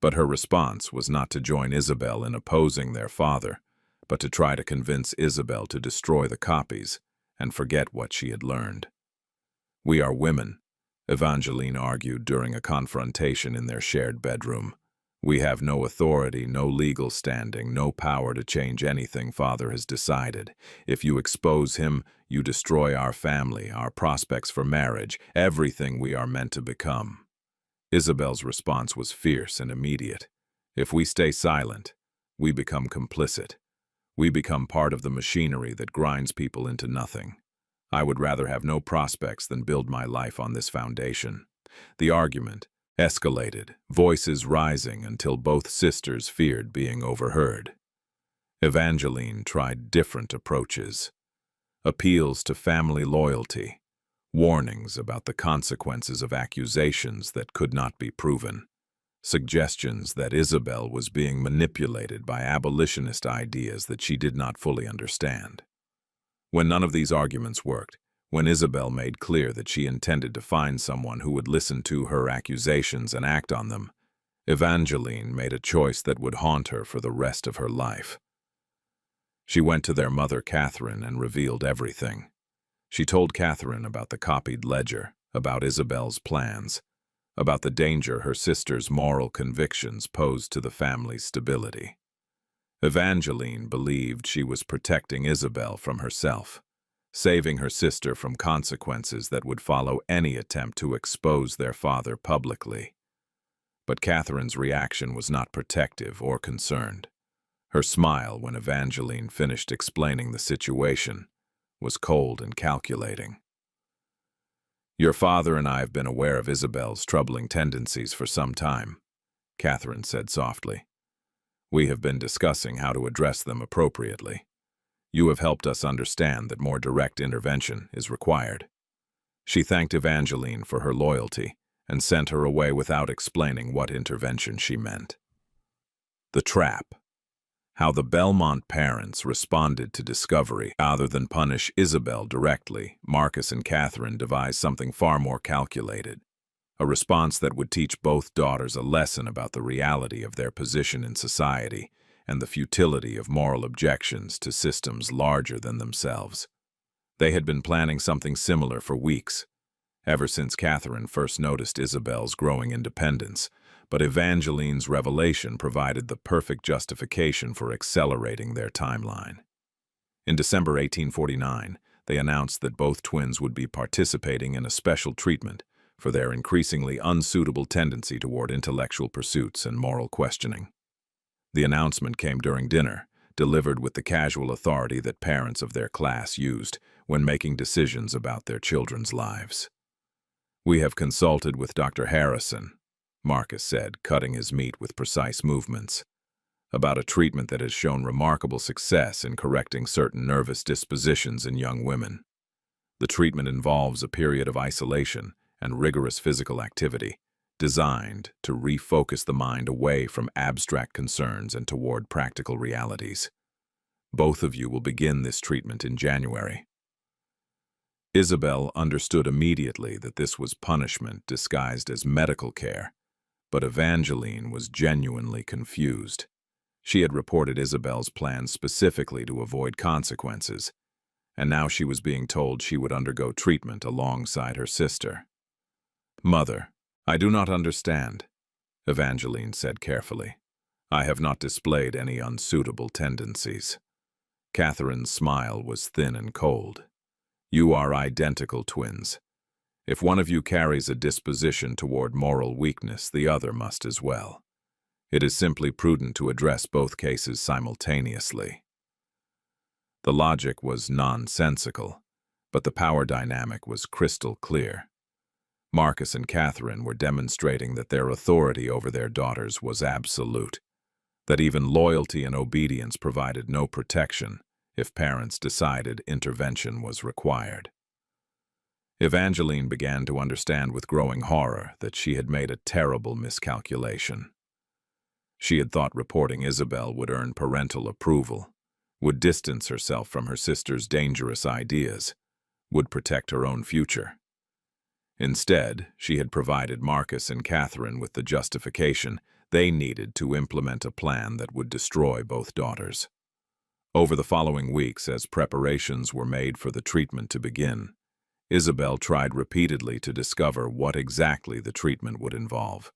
But her response was not to join Isabelle in opposing their father, but to try to convince Isabelle to destroy the copies and forget what she had learned. "We are women," Evangeline argued during a confrontation in their shared bedroom. "We have no authority, no legal standing, no power to change anything Father has decided. If you expose him, you destroy our family, our prospects for marriage, everything we are meant to become." Isabelle's response was fierce and immediate. "If we stay silent, we become complicit. We become part of the machinery that grinds people into nothing. I would rather have no prospects than build my life on this foundation." The argument escalated, voices rising until both sisters feared being overheard. Evangeline tried different approaches. Appeals to family loyalty, warnings about the consequences of accusations that could not be proven, suggestions that Isabelle was being manipulated by abolitionist ideas that she did not fully understand. When none of these arguments worked, when Isabelle made clear that she intended to find someone who would listen to her accusations and act on them, Evangeline made a choice that would haunt her for the rest of her life. She went to their mother, Catherine, and revealed everything. She told Catherine about the copied ledger, about Isabelle's plans, about the danger her sister's moral convictions posed to the family's stability. Evangeline believed she was protecting Isabelle from herself, saving her sister from consequences that would follow any attempt to expose their father publicly. But Catherine's reaction was not protective or concerned. Her smile when Evangeline finished explaining the situation was cold and calculating. "Your father and I have been aware of Isabelle's troubling tendencies for some time," Catherine said softly. "We have been discussing how to address them appropriately. You have helped us understand that more direct intervention is required." She thanked Evangeline for her loyalty and sent her away without explaining what intervention she meant. The trap. How the Bellmont parents responded to discovery. Rather than punish Isabelle directly, Marcus and Catherine devised something far more calculated, a response that would teach both daughters a lesson about the reality of their position in society and the futility of moral objections to systems larger than themselves. They had been planning something similar for weeks, ever since Catherine first noticed Isabelle's growing independence, but Evangeline's revelation provided the perfect justification for accelerating their timeline. In December 1849, they announced that both twins would be participating in a special treatment for their increasingly unsuitable tendency toward intellectual pursuits and moral questioning. The announcement came during dinner, delivered with the casual authority that parents of their class used when making decisions about their children's lives. "We have consulted with Dr. Harrison," Marcus said, cutting his meat with precise movements, "about a treatment that has shown remarkable success in correcting certain nervous dispositions in young women. The treatment involves a period of isolation and rigorous physical activity, designed to refocus the mind away from abstract concerns and toward practical realities. Both of you will begin this treatment in January." Isabelle understood immediately that this was punishment disguised as medical care, but Evangeline was genuinely confused. She had reported Isabelle's plan specifically to avoid consequences, and now she was being told she would undergo treatment alongside her sister. "Mother, I do not understand," Evangeline said carefully. "I have not displayed any unsuitable tendencies." Catherine's smile was thin and cold. "You are identical twins. If one of you carries a disposition toward moral weakness, the other must as well. It is simply prudent to address both cases simultaneously." The logic was nonsensical, but the power dynamic was crystal clear. Marcus and Catherine were demonstrating that their authority over their daughters was absolute, that even loyalty and obedience provided no protection if parents decided intervention was required. Evangeline began to understand with growing horror that she had made a terrible miscalculation. She had thought reporting Isabelle would earn parental approval, would distance herself from her sister's dangerous ideas, would protect her own future. Instead, she had provided Marcus and Catherine with the justification they needed to implement a plan that would destroy both daughters. Over the following weeks, as preparations were made for the treatment to begin, Isabelle tried repeatedly to discover what exactly the treatment would involve.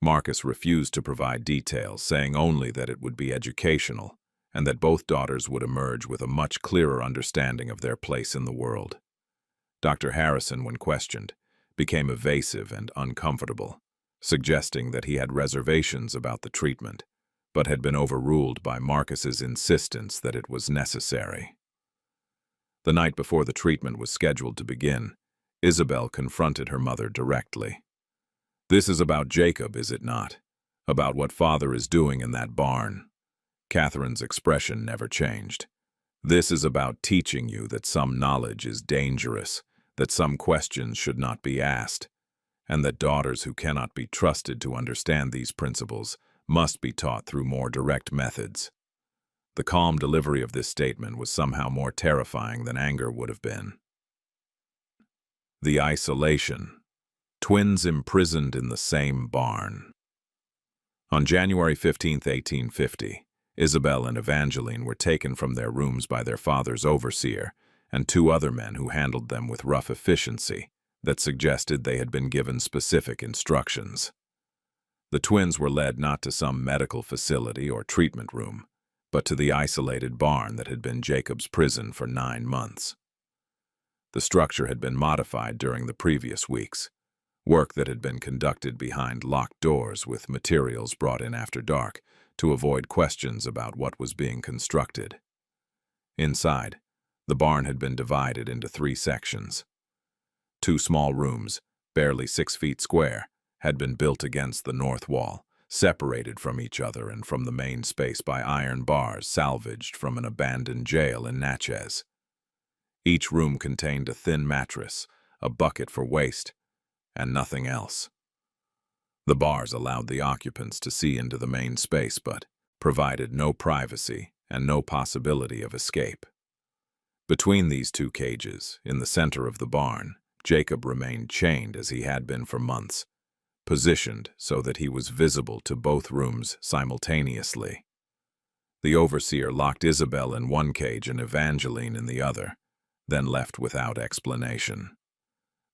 Marcus refused to provide details, saying only that it would be educational and that both daughters would emerge with a much clearer understanding of their place in the world. Dr. Harrison, when questioned, became evasive and uncomfortable, suggesting that he had reservations about the treatment, but had been overruled by Marcus's insistence that it was necessary. The night before the treatment was scheduled to begin, Isabelle confronted her mother directly. "This is about Jacob, is it not? About what father is doing in that barn." Catherine's expression never changed. "This is about teaching you that some knowledge is dangerous, that some questions should not be asked, and that daughters who cannot be trusted to understand these principles must be taught through more direct methods." The calm delivery of this statement was somehow more terrifying than anger would have been. The isolation. Twins imprisoned in the same barn. On January 15, 1850, Isabelle and Evangeline were taken from their rooms by their father's overseer and two other men who handled them with rough efficiency that suggested they had been given specific instructions. The twins were led not to some medical facility or treatment room, but to the isolated barn that had been Jacob's prison for 9 months. The structure had been modified during the previous weeks, work that had been conducted behind locked doors with materials brought in after dark to avoid questions about what was being constructed. Inside, the barn had been divided into 3 sections. 2 small rooms, barely 6 feet square, had been built against the north wall, separated from each other and from the main space by iron bars salvaged from an abandoned jail in Natchez. Each room contained a thin mattress, a bucket for waste, and nothing else. The bars allowed the occupants to see into the main space but provided no privacy and no possibility of escape. Between these 2 cages, in the center of the barn, Jacob remained chained as he had been for months, positioned so that he was visible to both rooms simultaneously. The overseer locked Isabelle in one cage and Evangeline in the other, then left without explanation.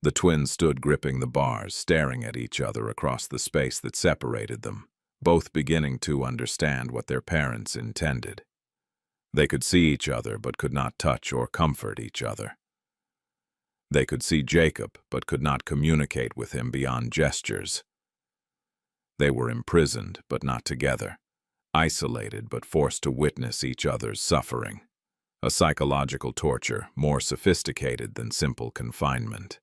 The twins stood gripping the bars, staring at each other across the space that separated them, both beginning to understand what their parents intended. They could see each other but could not touch or comfort each other. They could see Jacob but could not communicate with him beyond gestures. They were imprisoned but not together, isolated but forced to witness each other's suffering, a psychological torture more sophisticated than simple confinement.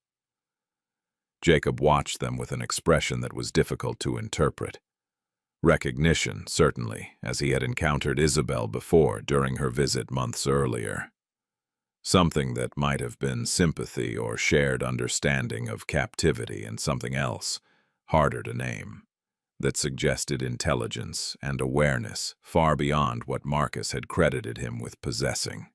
Jacob watched them with an expression that was difficult to interpret. Recognition, certainly, as he had encountered Isabelle before during her visit months earlier. Something that might have been sympathy or shared understanding of captivity, and something else, harder to name, that suggested intelligence and awareness far beyond what Marcus had credited him with possessing.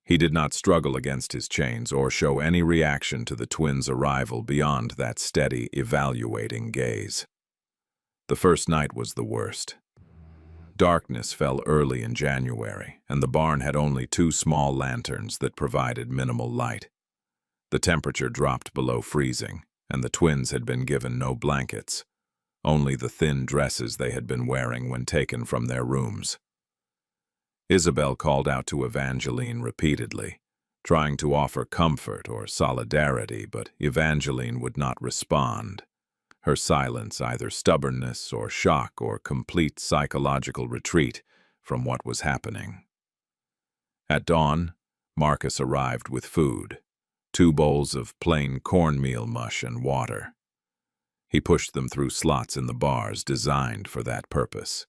He did not struggle against his chains or show any reaction to the twins' arrival beyond that steady, evaluating gaze. The first night was the worst. Darkness fell early in January, and the barn had only 2 small lanterns that provided minimal light. The temperature dropped below freezing, and the twins had been given no blankets, only the thin dresses they had been wearing when taken from their rooms. Isabelle called out to Evangeline repeatedly, trying to offer comfort or solidarity, but Evangeline would not respond. Her silence either stubbornness or shock or complete psychological retreat from what was happening. At dawn, Marcus arrived with food, 2 bowls of plain cornmeal mush and water. He pushed them through slots in the bars designed for that purpose.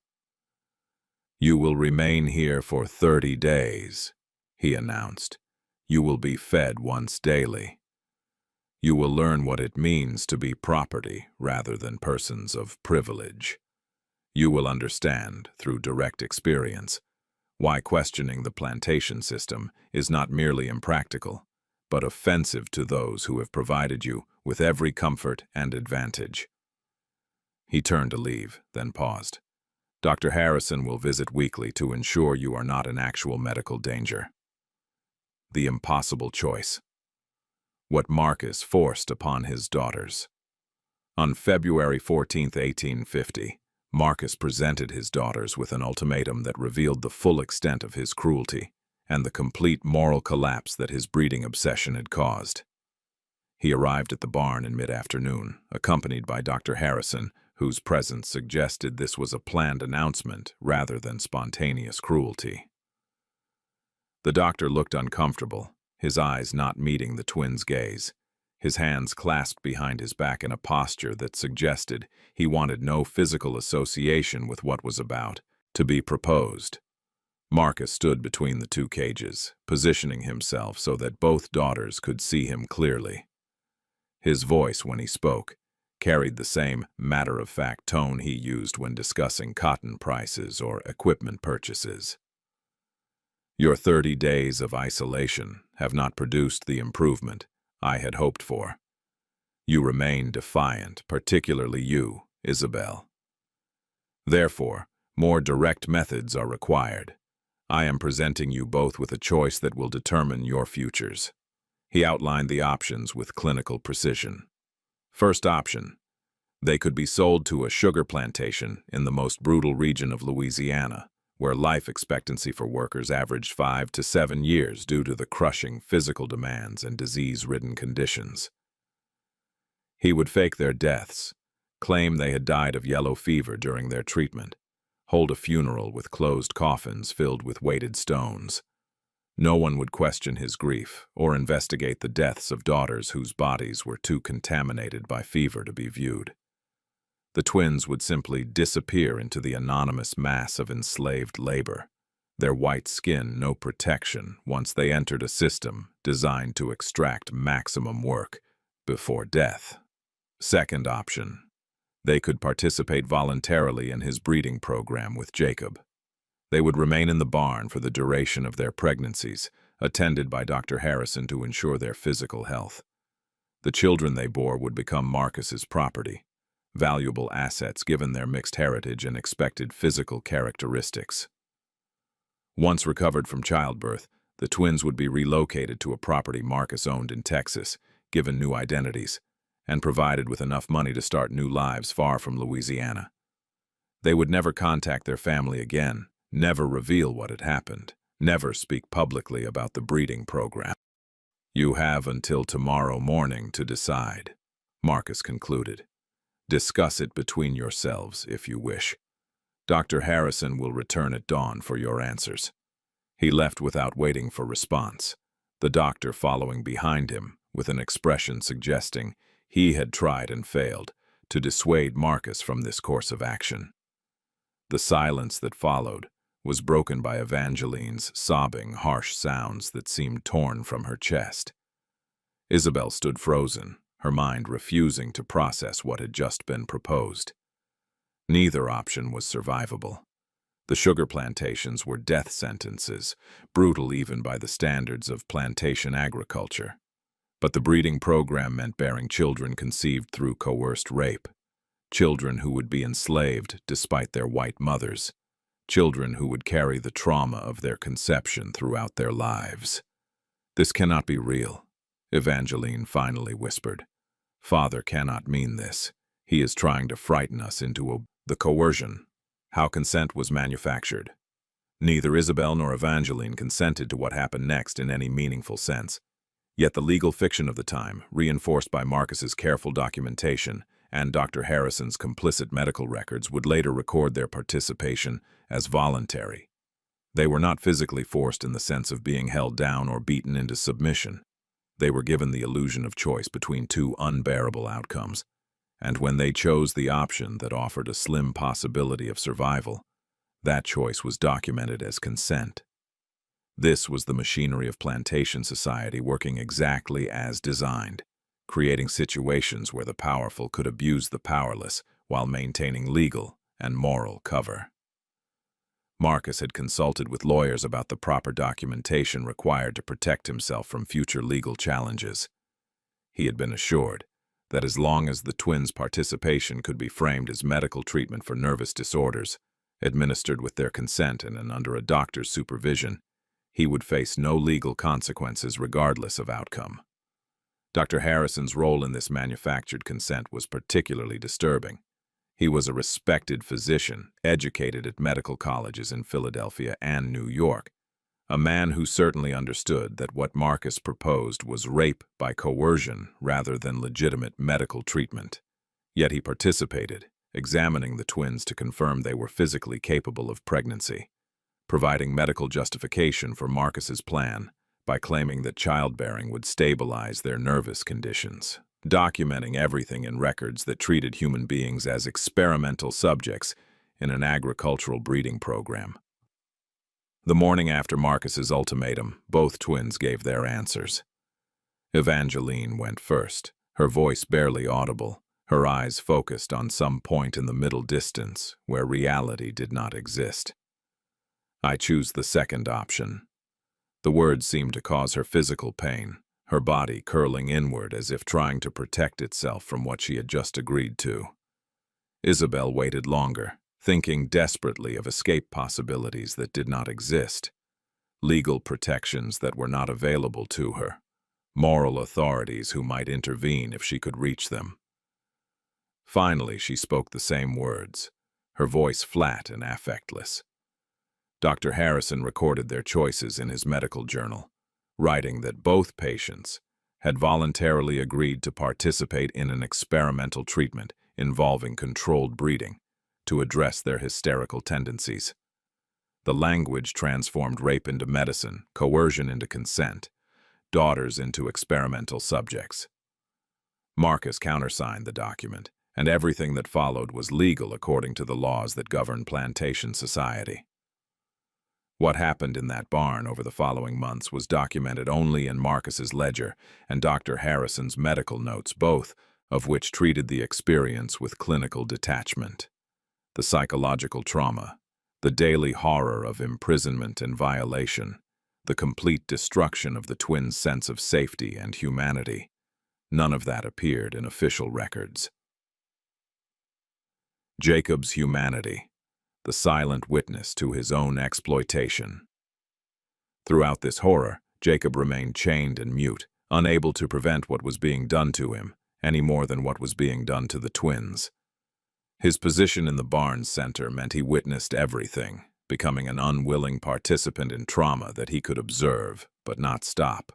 "You will remain here for 30 days, he announced. "You will be fed once daily. You will learn what it means to be property rather than persons of privilege. You will understand, through direct experience, why questioning the plantation system is not merely impractical, but offensive to those who have provided you with every comfort and advantage." He turned to leave, then paused. "Dr. Harrison will visit weekly to ensure you are not in actual medical danger." The impossible choice. What Marcus forced upon his daughters. On February 14, 1850, Marcus presented his daughters with an ultimatum that revealed the full extent of his cruelty and the complete moral collapse that his breeding obsession had caused. He arrived at the barn in mid-afternoon, accompanied by Dr. Harrison, whose presence suggested this was a planned announcement rather than spontaneous cruelty. The doctor looked uncomfortable, his eyes not meeting the twins' gaze, his hands clasped behind his back in a posture that suggested he wanted no physical association with what was about to be proposed. Marcus stood between the 2 cages, positioning himself so that both daughters could see him clearly. His voice, when he spoke, carried the same matter-of-fact tone he used when discussing cotton prices or equipment purchases. "Your 30 days of isolation have not produced the improvement I had hoped for. You remain defiant, particularly you, Isabelle. Therefore, more direct methods are required. I am presenting you both with a choice that will determine your futures." He outlined the options with clinical precision. First option: they could be sold to a sugar plantation in the most brutal region of Louisiana, where life expectancy for workers averaged 5 to 7 years due to the crushing physical demands and disease-ridden conditions. He would fake their deaths, claim they had died of yellow fever during their treatment, hold a funeral with closed coffins filled with weighted stones. No one would question his grief or investigate the deaths of daughters whose bodies were too contaminated by fever to be viewed. The twins would simply disappear into the anonymous mass of enslaved labor, their white skin no protection once they entered a system designed to extract maximum work before death. Second option: they could participate voluntarily in his breeding program with Jacob. They would remain in the barn for the duration of their pregnancies, attended by Dr. Harrison to ensure their physical health. The children they bore would become Marcus's property, valuable assets given their mixed heritage and expected physical characteristics. Once recovered from childbirth, the twins would be relocated to a property Marcus owned in Texas, given new identities, and provided with enough money to start new lives far from Louisiana. They would never contact their family again, never reveal what had happened, never speak publicly about the breeding program. "You have until tomorrow morning to decide," Marcus concluded. "Discuss it between yourselves if you wish. Dr. Harrison will return at dawn for your answers." He left without waiting for response, the doctor following behind him with an expression suggesting he had tried and failed to dissuade Marcus from this course of action. The silence that followed was broken by Evangeline's sobbing, harsh sounds that seemed torn from her chest. Isabelle stood frozen, her mind refusing to process what had just been proposed. Neither option was survivable. The sugar plantations were death sentences, brutal even by the standards of plantation agriculture. But the breeding program meant bearing children conceived through coerced rape, children who would be enslaved despite their white mothers, children who would carry the trauma of their conception throughout their lives. "This cannot be real," Evangeline finally whispered. "Father cannot mean this. He is trying to frighten us into the coercion." How consent was manufactured. Neither Isabelle nor Evangeline consented to what happened next in any meaningful sense. Yet the legal fiction of the time, reinforced by Marcus's careful documentation and Dr. Harrison's complicit medical records, would later record their participation as voluntary. They were not physically forced in the sense of being held down or beaten into submission. They were given the illusion of choice between two unbearable outcomes, and when they chose the option that offered a slim possibility of survival, that choice was documented as consent. This was the machinery of plantation society working exactly as designed, creating situations where the powerful could abuse the powerless while maintaining legal and moral cover. Marcus had consulted with lawyers about the proper documentation required to protect himself from future legal challenges. He had been assured that as long as the twins' participation could be framed as medical treatment for nervous disorders, administered with their consent and under a doctor's supervision, he would face no legal consequences regardless of outcome. Dr. Harrison's role in this manufactured consent was particularly disturbing. He was a respected physician, educated at medical colleges in Philadelphia and New York, a man who certainly understood that what Marcus proposed was rape by coercion rather than legitimate medical treatment. Yet he participated, examining the twins to confirm they were physically capable of pregnancy, providing medical justification for Marcus's plan by claiming that childbearing would stabilize their nervous conditions, documenting everything in records that treated human beings as experimental subjects in an agricultural breeding program. The morning after Marcus's ultimatum, both twins gave their answers. Evangeline went first, her voice barely audible, her eyes focused on some point in the middle distance where reality did not exist. "I choose the second option." The words seemed to cause her physical pain, her body curling inward as if trying to protect itself from what she had just agreed to. Isabelle waited longer, thinking desperately of escape possibilities that did not exist, legal protections that were not available to her, moral authorities who might intervene if she could reach them. Finally, she spoke the same words, her voice flat and affectless. Dr. Harrison recorded their choices in his medical journal, writing that both patients had voluntarily agreed to participate in an experimental treatment involving controlled breeding to address their hysterical tendencies. The language transformed rape into medicine, coercion into consent, daughters into experimental subjects. Marcus countersigned the document, and everything that followed was legal according to the laws that govern plantation society. What happened in that barn over the following months was documented only in Marcus's ledger and Dr. Harrison's medical notes, both of which treated the experience with clinical detachment. The psychological trauma, the daily horror of imprisonment and violation, the complete destruction of the twins' sense of safety and humanity, none of that appeared in official records. Jacob's humanity, the silent witness to his own exploitation. Throughout this horror, Jacob remained chained and mute, unable to prevent what was being done to him, any more than what was being done to the twins. His position in the barn's center meant he witnessed everything, becoming an unwilling participant in trauma that he could observe, but not stop.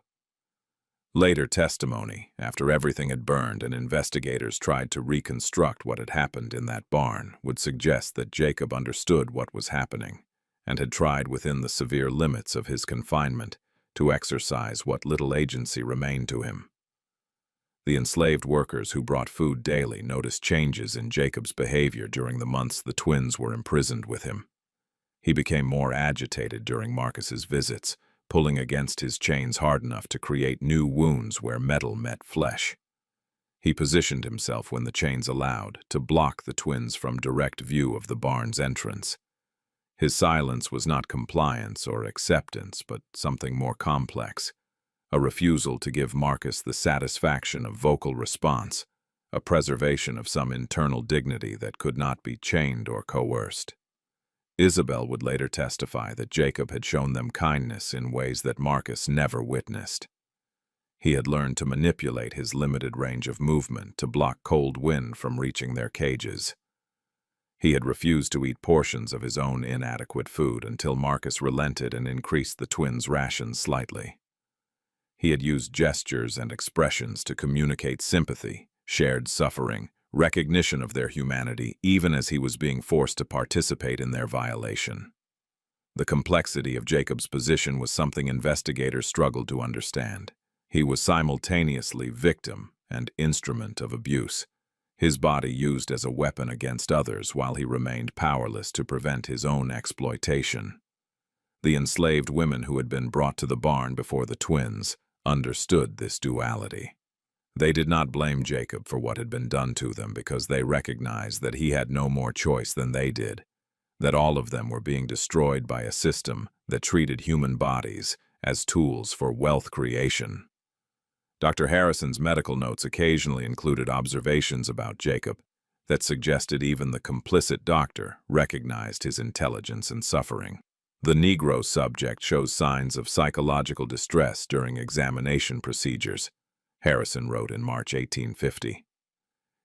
Later testimony, after everything had burned and investigators tried to reconstruct what had happened in that barn, would suggest that Jacob understood what was happening and had tried within the severe limits of his confinement to exercise what little agency remained to him. The enslaved workers who brought food daily noticed changes in Jacob's behavior during the months the twins were imprisoned with him. He became more agitated during Marcus's visits, pulling against his chains hard enough to create new wounds where metal met flesh. He positioned himself when the chains allowed to block the twins from direct view of the barn's entrance. His silence was not compliance or acceptance, but something more complex, a refusal to give Marcus the satisfaction of vocal response, a preservation of some internal dignity that could not be chained or coerced. Isabelle would later testify that Jacob had shown them kindness in ways that Marcus never witnessed. He had learned to manipulate his limited range of movement to block cold wind from reaching their cages. He had refused to eat portions of his own inadequate food until Marcus relented and increased the twins' rations slightly. He had used gestures and expressions to communicate sympathy, shared suffering, recognition of their humanity, even as he was being forced to participate in their violation. The complexity of Jacob's position was something investigators struggled to understand. He was simultaneously victim and instrument of abuse, his body used as a weapon against others while he remained powerless to prevent his own exploitation. The enslaved women who had been brought to the barn before the twins understood this duality. They did not blame Jacob for what had been done to them because they recognized that he had no more choice than they did, that all of them were being destroyed by a system that treated human bodies as tools for wealth creation. Dr. Harrison's medical notes occasionally included observations about Jacob that suggested even the complicit doctor recognized his intelligence and suffering. The Negro subject shows signs of psychological distress during examination procedures, Harrison wrote in March 1850.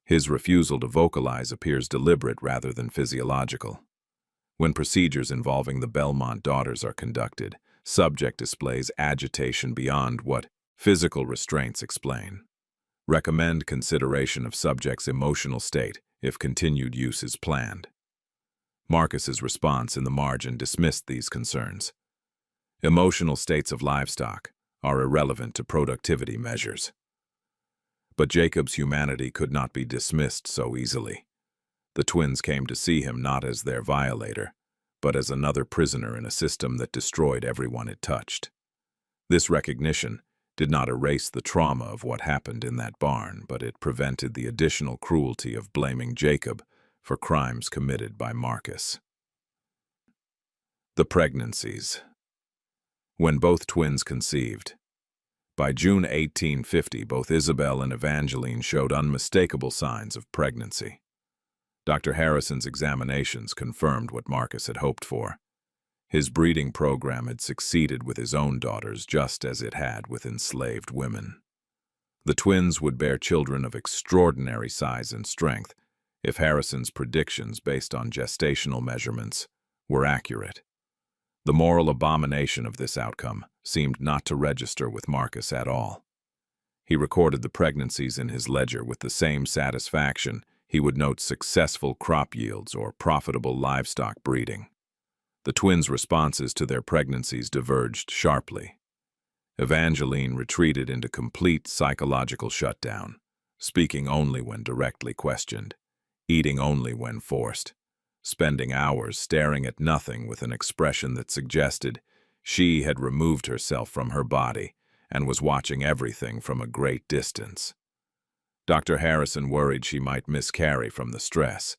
His refusal to vocalize appears deliberate rather than physiological. When procedures involving the Bellmont daughters are conducted, subject displays agitation beyond what physical restraints explain. Recommend consideration of subject's emotional state if continued use is planned. Marcus's response in the margin dismissed these concerns. Emotional states of livestock are irrelevant to productivity measures. But Jacob's humanity could not be dismissed so easily. The twins came to see him not as their violator, but as another prisoner in a system that destroyed everyone it touched. This recognition did not erase the trauma of what happened in that barn, but it prevented the additional cruelty of blaming Jacob for crimes committed by Marcus. The pregnancies. When both twins conceived. By June 1850, both Isabelle and Evangeline showed unmistakable signs of pregnancy. Dr. Harrison's examinations confirmed what Marcus had hoped for. His breeding program had succeeded with his own daughters just as it had with enslaved women. The twins would bear children of extraordinary size and strength if Harrison's predictions based on gestational measurements were accurate. The moral abomination of this outcome seemed not to register with Marcus at all. He recorded the pregnancies in his ledger with the same satisfaction he would note successful crop yields or profitable livestock breeding. The twins' responses to their pregnancies diverged sharply. Evangeline retreated into complete psychological shutdown, speaking only when directly questioned, eating only when forced, spending hours staring at nothing with an expression that suggested she had removed herself from her body and was watching everything from a great distance. Dr. Harrison worried she might miscarry from the stress,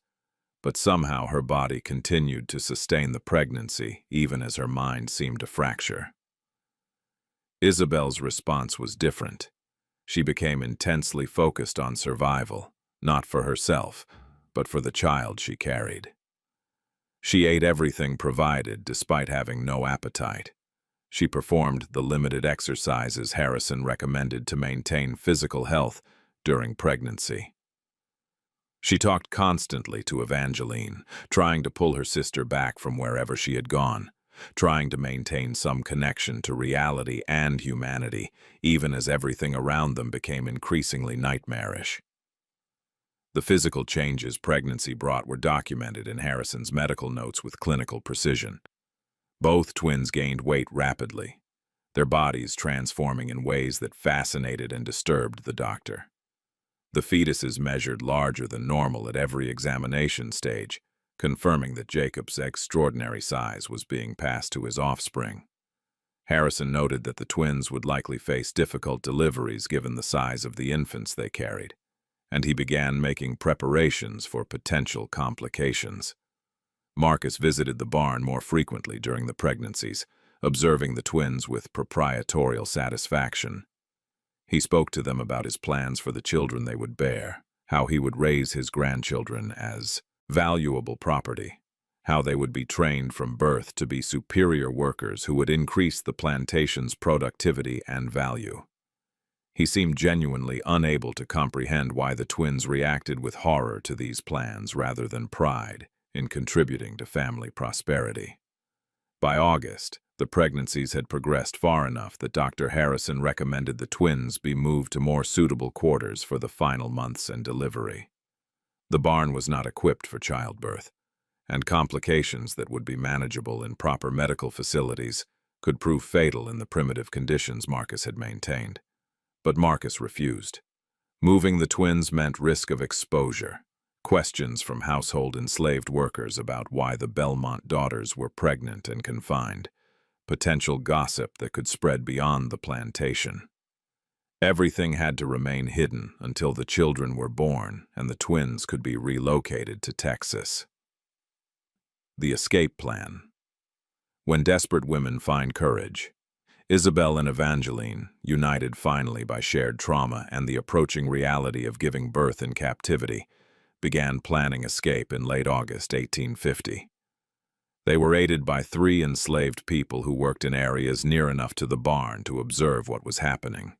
but somehow her body continued to sustain the pregnancy even as her mind seemed to fracture. Isabelle's response was different. She became intensely focused on survival, not for herself, but for the child she carried. She ate everything provided despite having no appetite. She performed the limited exercises Harrison recommended to maintain physical health during pregnancy. She talked constantly to Evangeline, trying to pull her sister back from wherever she had gone, trying to maintain some connection to reality and humanity, even as everything around them became increasingly nightmarish. The physical changes pregnancy brought were documented in Harrison's medical notes with clinical precision. Both twins gained weight rapidly, their bodies transforming in ways that fascinated and disturbed the doctor. The fetuses measured larger than normal at every examination stage, confirming that Jacob's extraordinary size was being passed to his offspring. Harrison noted that the twins would likely face difficult deliveries given the size of the infants they carried. and he began making preparations for potential complications. Marcus visited the barn more frequently during the pregnancies, observing the twins with proprietorial satisfaction. He spoke to them about his plans for the children they would bear, how he would raise his grandchildren as valuable property, how they would be trained from birth to be superior workers who would increase the plantation's productivity and value. He seemed genuinely unable to comprehend why the twins reacted with horror to these plans rather than pride in contributing to family prosperity. By August, the pregnancies had progressed far enough that Dr. Harrison recommended the twins be moved to more suitable quarters for the final months and delivery. The barn was not equipped for childbirth, and complications that would be manageable in proper medical facilities could prove fatal in the primitive conditions Marcus had maintained. But Marcus refused. Moving the twins meant risk of exposure, questions from household enslaved workers about why the Bellmont daughters were pregnant and confined, potential gossip that could spread beyond the plantation. Everything had to remain hidden until the children were born and the twins could be relocated to Texas. The escape plan. When desperate women find courage, Isabelle and Evangeline, united finally by shared trauma and the approaching reality of giving birth in captivity, began planning escape in late August 1850. They were aided by 3 enslaved people who worked in areas near enough to the barn to observe what was happening.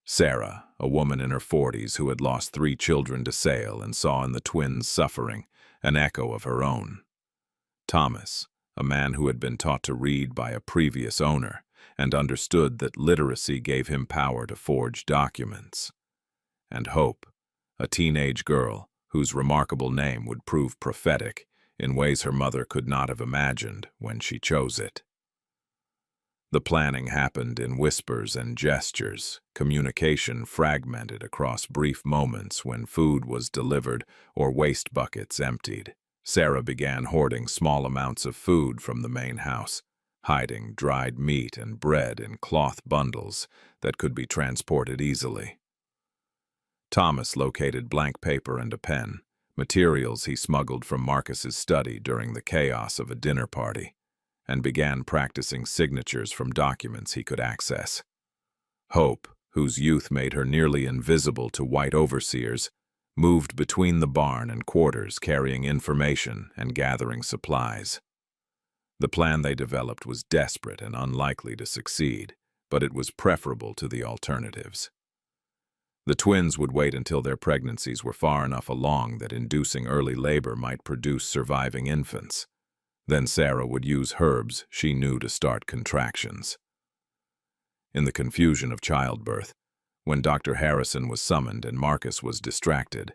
Sarah, a woman in her 40s who had lost 3 children to sale and saw in the twins' suffering an echo of her own. Thomas, a man who had been taught to read by a previous owner and understood that literacy gave him power to forge documents. And Hope, a teenage girl whose remarkable name would prove prophetic in ways her mother could not have imagined when she chose it. The planning happened in whispers and gestures, communication fragmented across brief moments when food was delivered or waste buckets emptied. Sarah began hoarding small amounts of food from the main house, hiding dried meat and bread in cloth bundles that could be transported easily. Thomas located blank paper and a pen, materials he smuggled from Marcus's study during the chaos of a dinner party, and began practicing signatures from documents he could access. Hope, whose youth made her nearly invisible to white overseers, moved between the barn and quarters carrying information and gathering supplies. The plan they developed was desperate and unlikely to succeed, but it was preferable to the alternatives. The twins would wait until their pregnancies were far enough along that inducing early labor might produce surviving infants. Then Sarah would use herbs she knew to start contractions. In the confusion of childbirth, when Dr. Harrison was summoned and Marcus was distracted,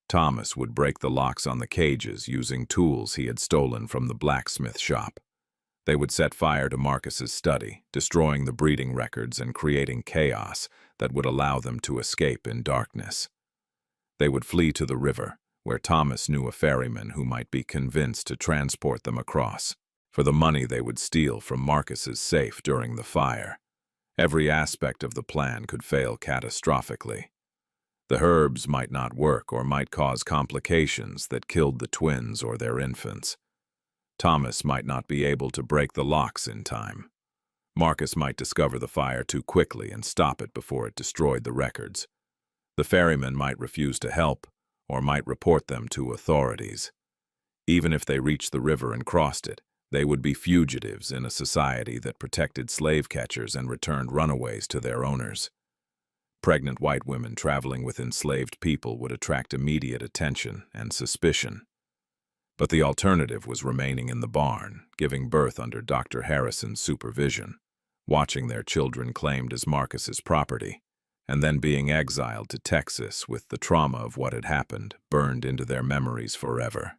Thomas would break the locks on the cages using tools he had stolen from the blacksmith shop. They would set fire to Marcus's study, destroying the breeding records and creating chaos that would allow them to escape in darkness. They would flee to the river, where Thomas knew a ferryman who might be convinced to transport them across, for the money they would steal from Marcus's safe during the fire. Every aspect of the plan could fail catastrophically. The herbs might not work or might cause complications that killed the twins or their infants. Thomas might not be able to break the locks in time. Marcus might discover the fire too quickly and stop it before it destroyed the records. The ferryman might refuse to help or might report them to authorities. Even if they reached the river and crossed it, they would be fugitives in a society that protected slave catchers and returned runaways to their owners. Pregnant white women traveling with enslaved people would attract immediate attention and suspicion. But the alternative was remaining in the barn, giving birth under Dr. Harrison's supervision, watching their children claimed as Marcus's property, and then being exiled to Texas with the trauma of what had happened burned into their memories forever.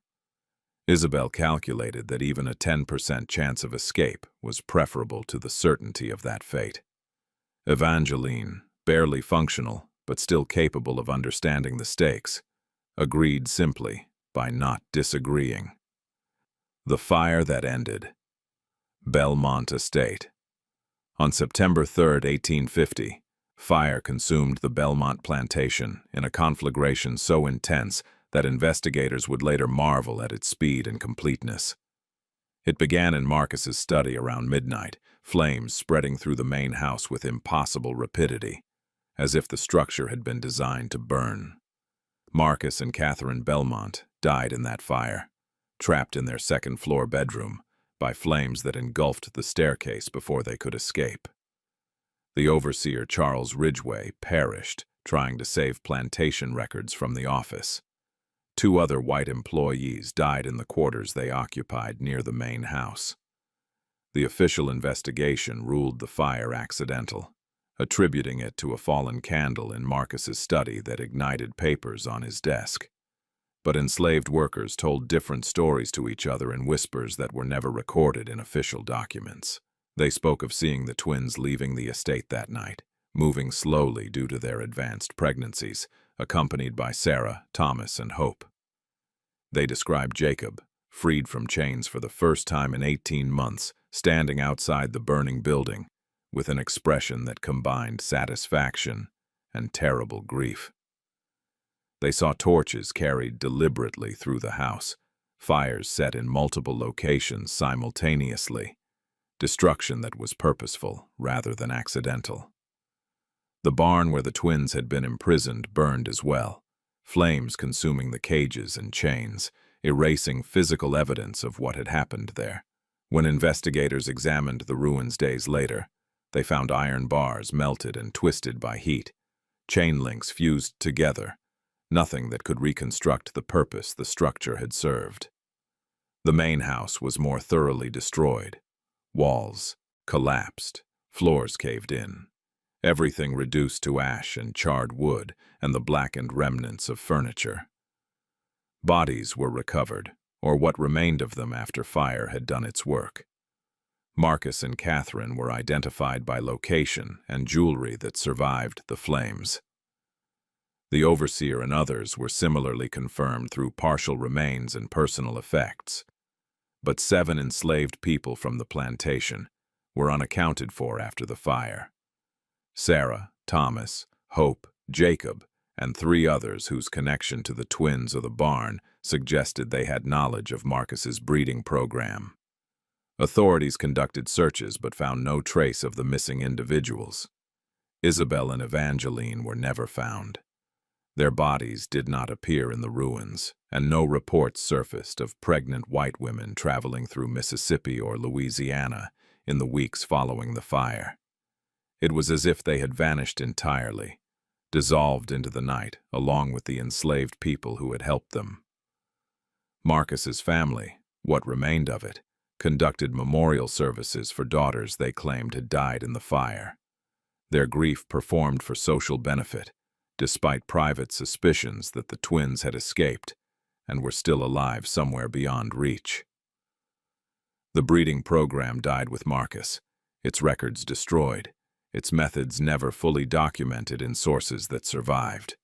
Isabelle calculated that even a 10% chance of escape was preferable to the certainty of that fate. Evangeline, barely functional but still capable of understanding the stakes, agreed simply by not disagreeing. The fire that ended. Bellmont Estate. On September 3, 1850, Fire consumed the Bellmont plantation in a conflagration so intense that investigators would later marvel at its speed and completeness. It began in Marcus's study around midnight, flames spreading through the main house with impossible rapidity, as if the structure had been designed to burn. Marcus and Catherine Bellmont died in that fire, trapped in their second-floor bedroom by flames that engulfed the staircase before they could escape. The overseer, Charles Ridgway, perished trying to save plantation records from the office. 2 other white employees died in the quarters they occupied near the main house. The official investigation ruled the fire accidental, attributing it to a fallen candle in Marcus's study that ignited papers on his desk. But enslaved workers told different stories to each other in whispers that were never recorded in official documents. They spoke of seeing the twins leaving the estate that night, moving slowly due to their advanced pregnancies, accompanied by Sarah, Thomas, and Hope. They described Jacob, freed from chains for the first time in 18 months, standing outside the burning building, with an expression that combined satisfaction and terrible grief. They saw torches carried deliberately through the house, fires set in multiple locations simultaneously, destruction that was purposeful rather than accidental. The barn where the twins had been imprisoned burned as well, flames consuming the cages and chains, erasing physical evidence of what had happened there. When investigators examined the ruins days later, they found iron bars melted and twisted by heat, chain links fused together, nothing that could reconstruct the purpose the structure had served. The main house was more thoroughly destroyed. Walls collapsed, floors caved in, everything reduced to ash and charred wood and the blackened remnants of furniture. Bodies were recovered, or what remained of them after fire had done its work. Marcus and Catherine were identified by location and jewelry that survived the flames. The overseer and others were similarly confirmed through partial remains and personal effects. But 7 enslaved people from the plantation were unaccounted for after the fire. Sarah, Thomas, Hope, Jacob, and 3 others whose connection to the twins or the barn suggested they had knowledge of Marcus's breeding program. Authorities conducted searches but found no trace of the missing individuals. Isabelle and Evangeline were never found. Their bodies did not appear in the ruins, and no reports surfaced of pregnant white women traveling through Mississippi or Louisiana in the weeks following the fire. It was as if they had vanished entirely, dissolved into the night along with the enslaved people who had helped them. Marcus's family, what remained of it, conducted memorial services for daughters they claimed had died in the fire. Their grief performed for social benefit, despite private suspicions that the twins had escaped and were still alive somewhere beyond reach. The breeding program died with Marcus, its records destroyed, its methods never fully documented in sources that survived.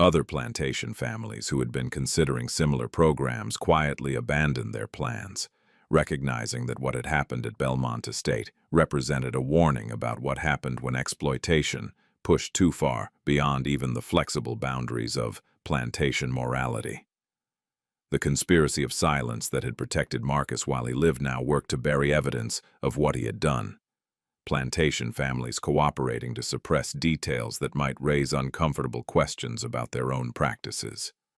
Other plantation families who had been considering similar programs quietly abandoned their plans, recognizing that what had happened at Bellmont Estate represented a warning about what happened when exploitation pushed too far beyond even the flexible boundaries of plantation morality. The conspiracy of silence that had protected Marcus while he lived now worked to bury evidence of what he had done. Plantation families cooperating to suppress details that might raise uncomfortable questions about their own practices.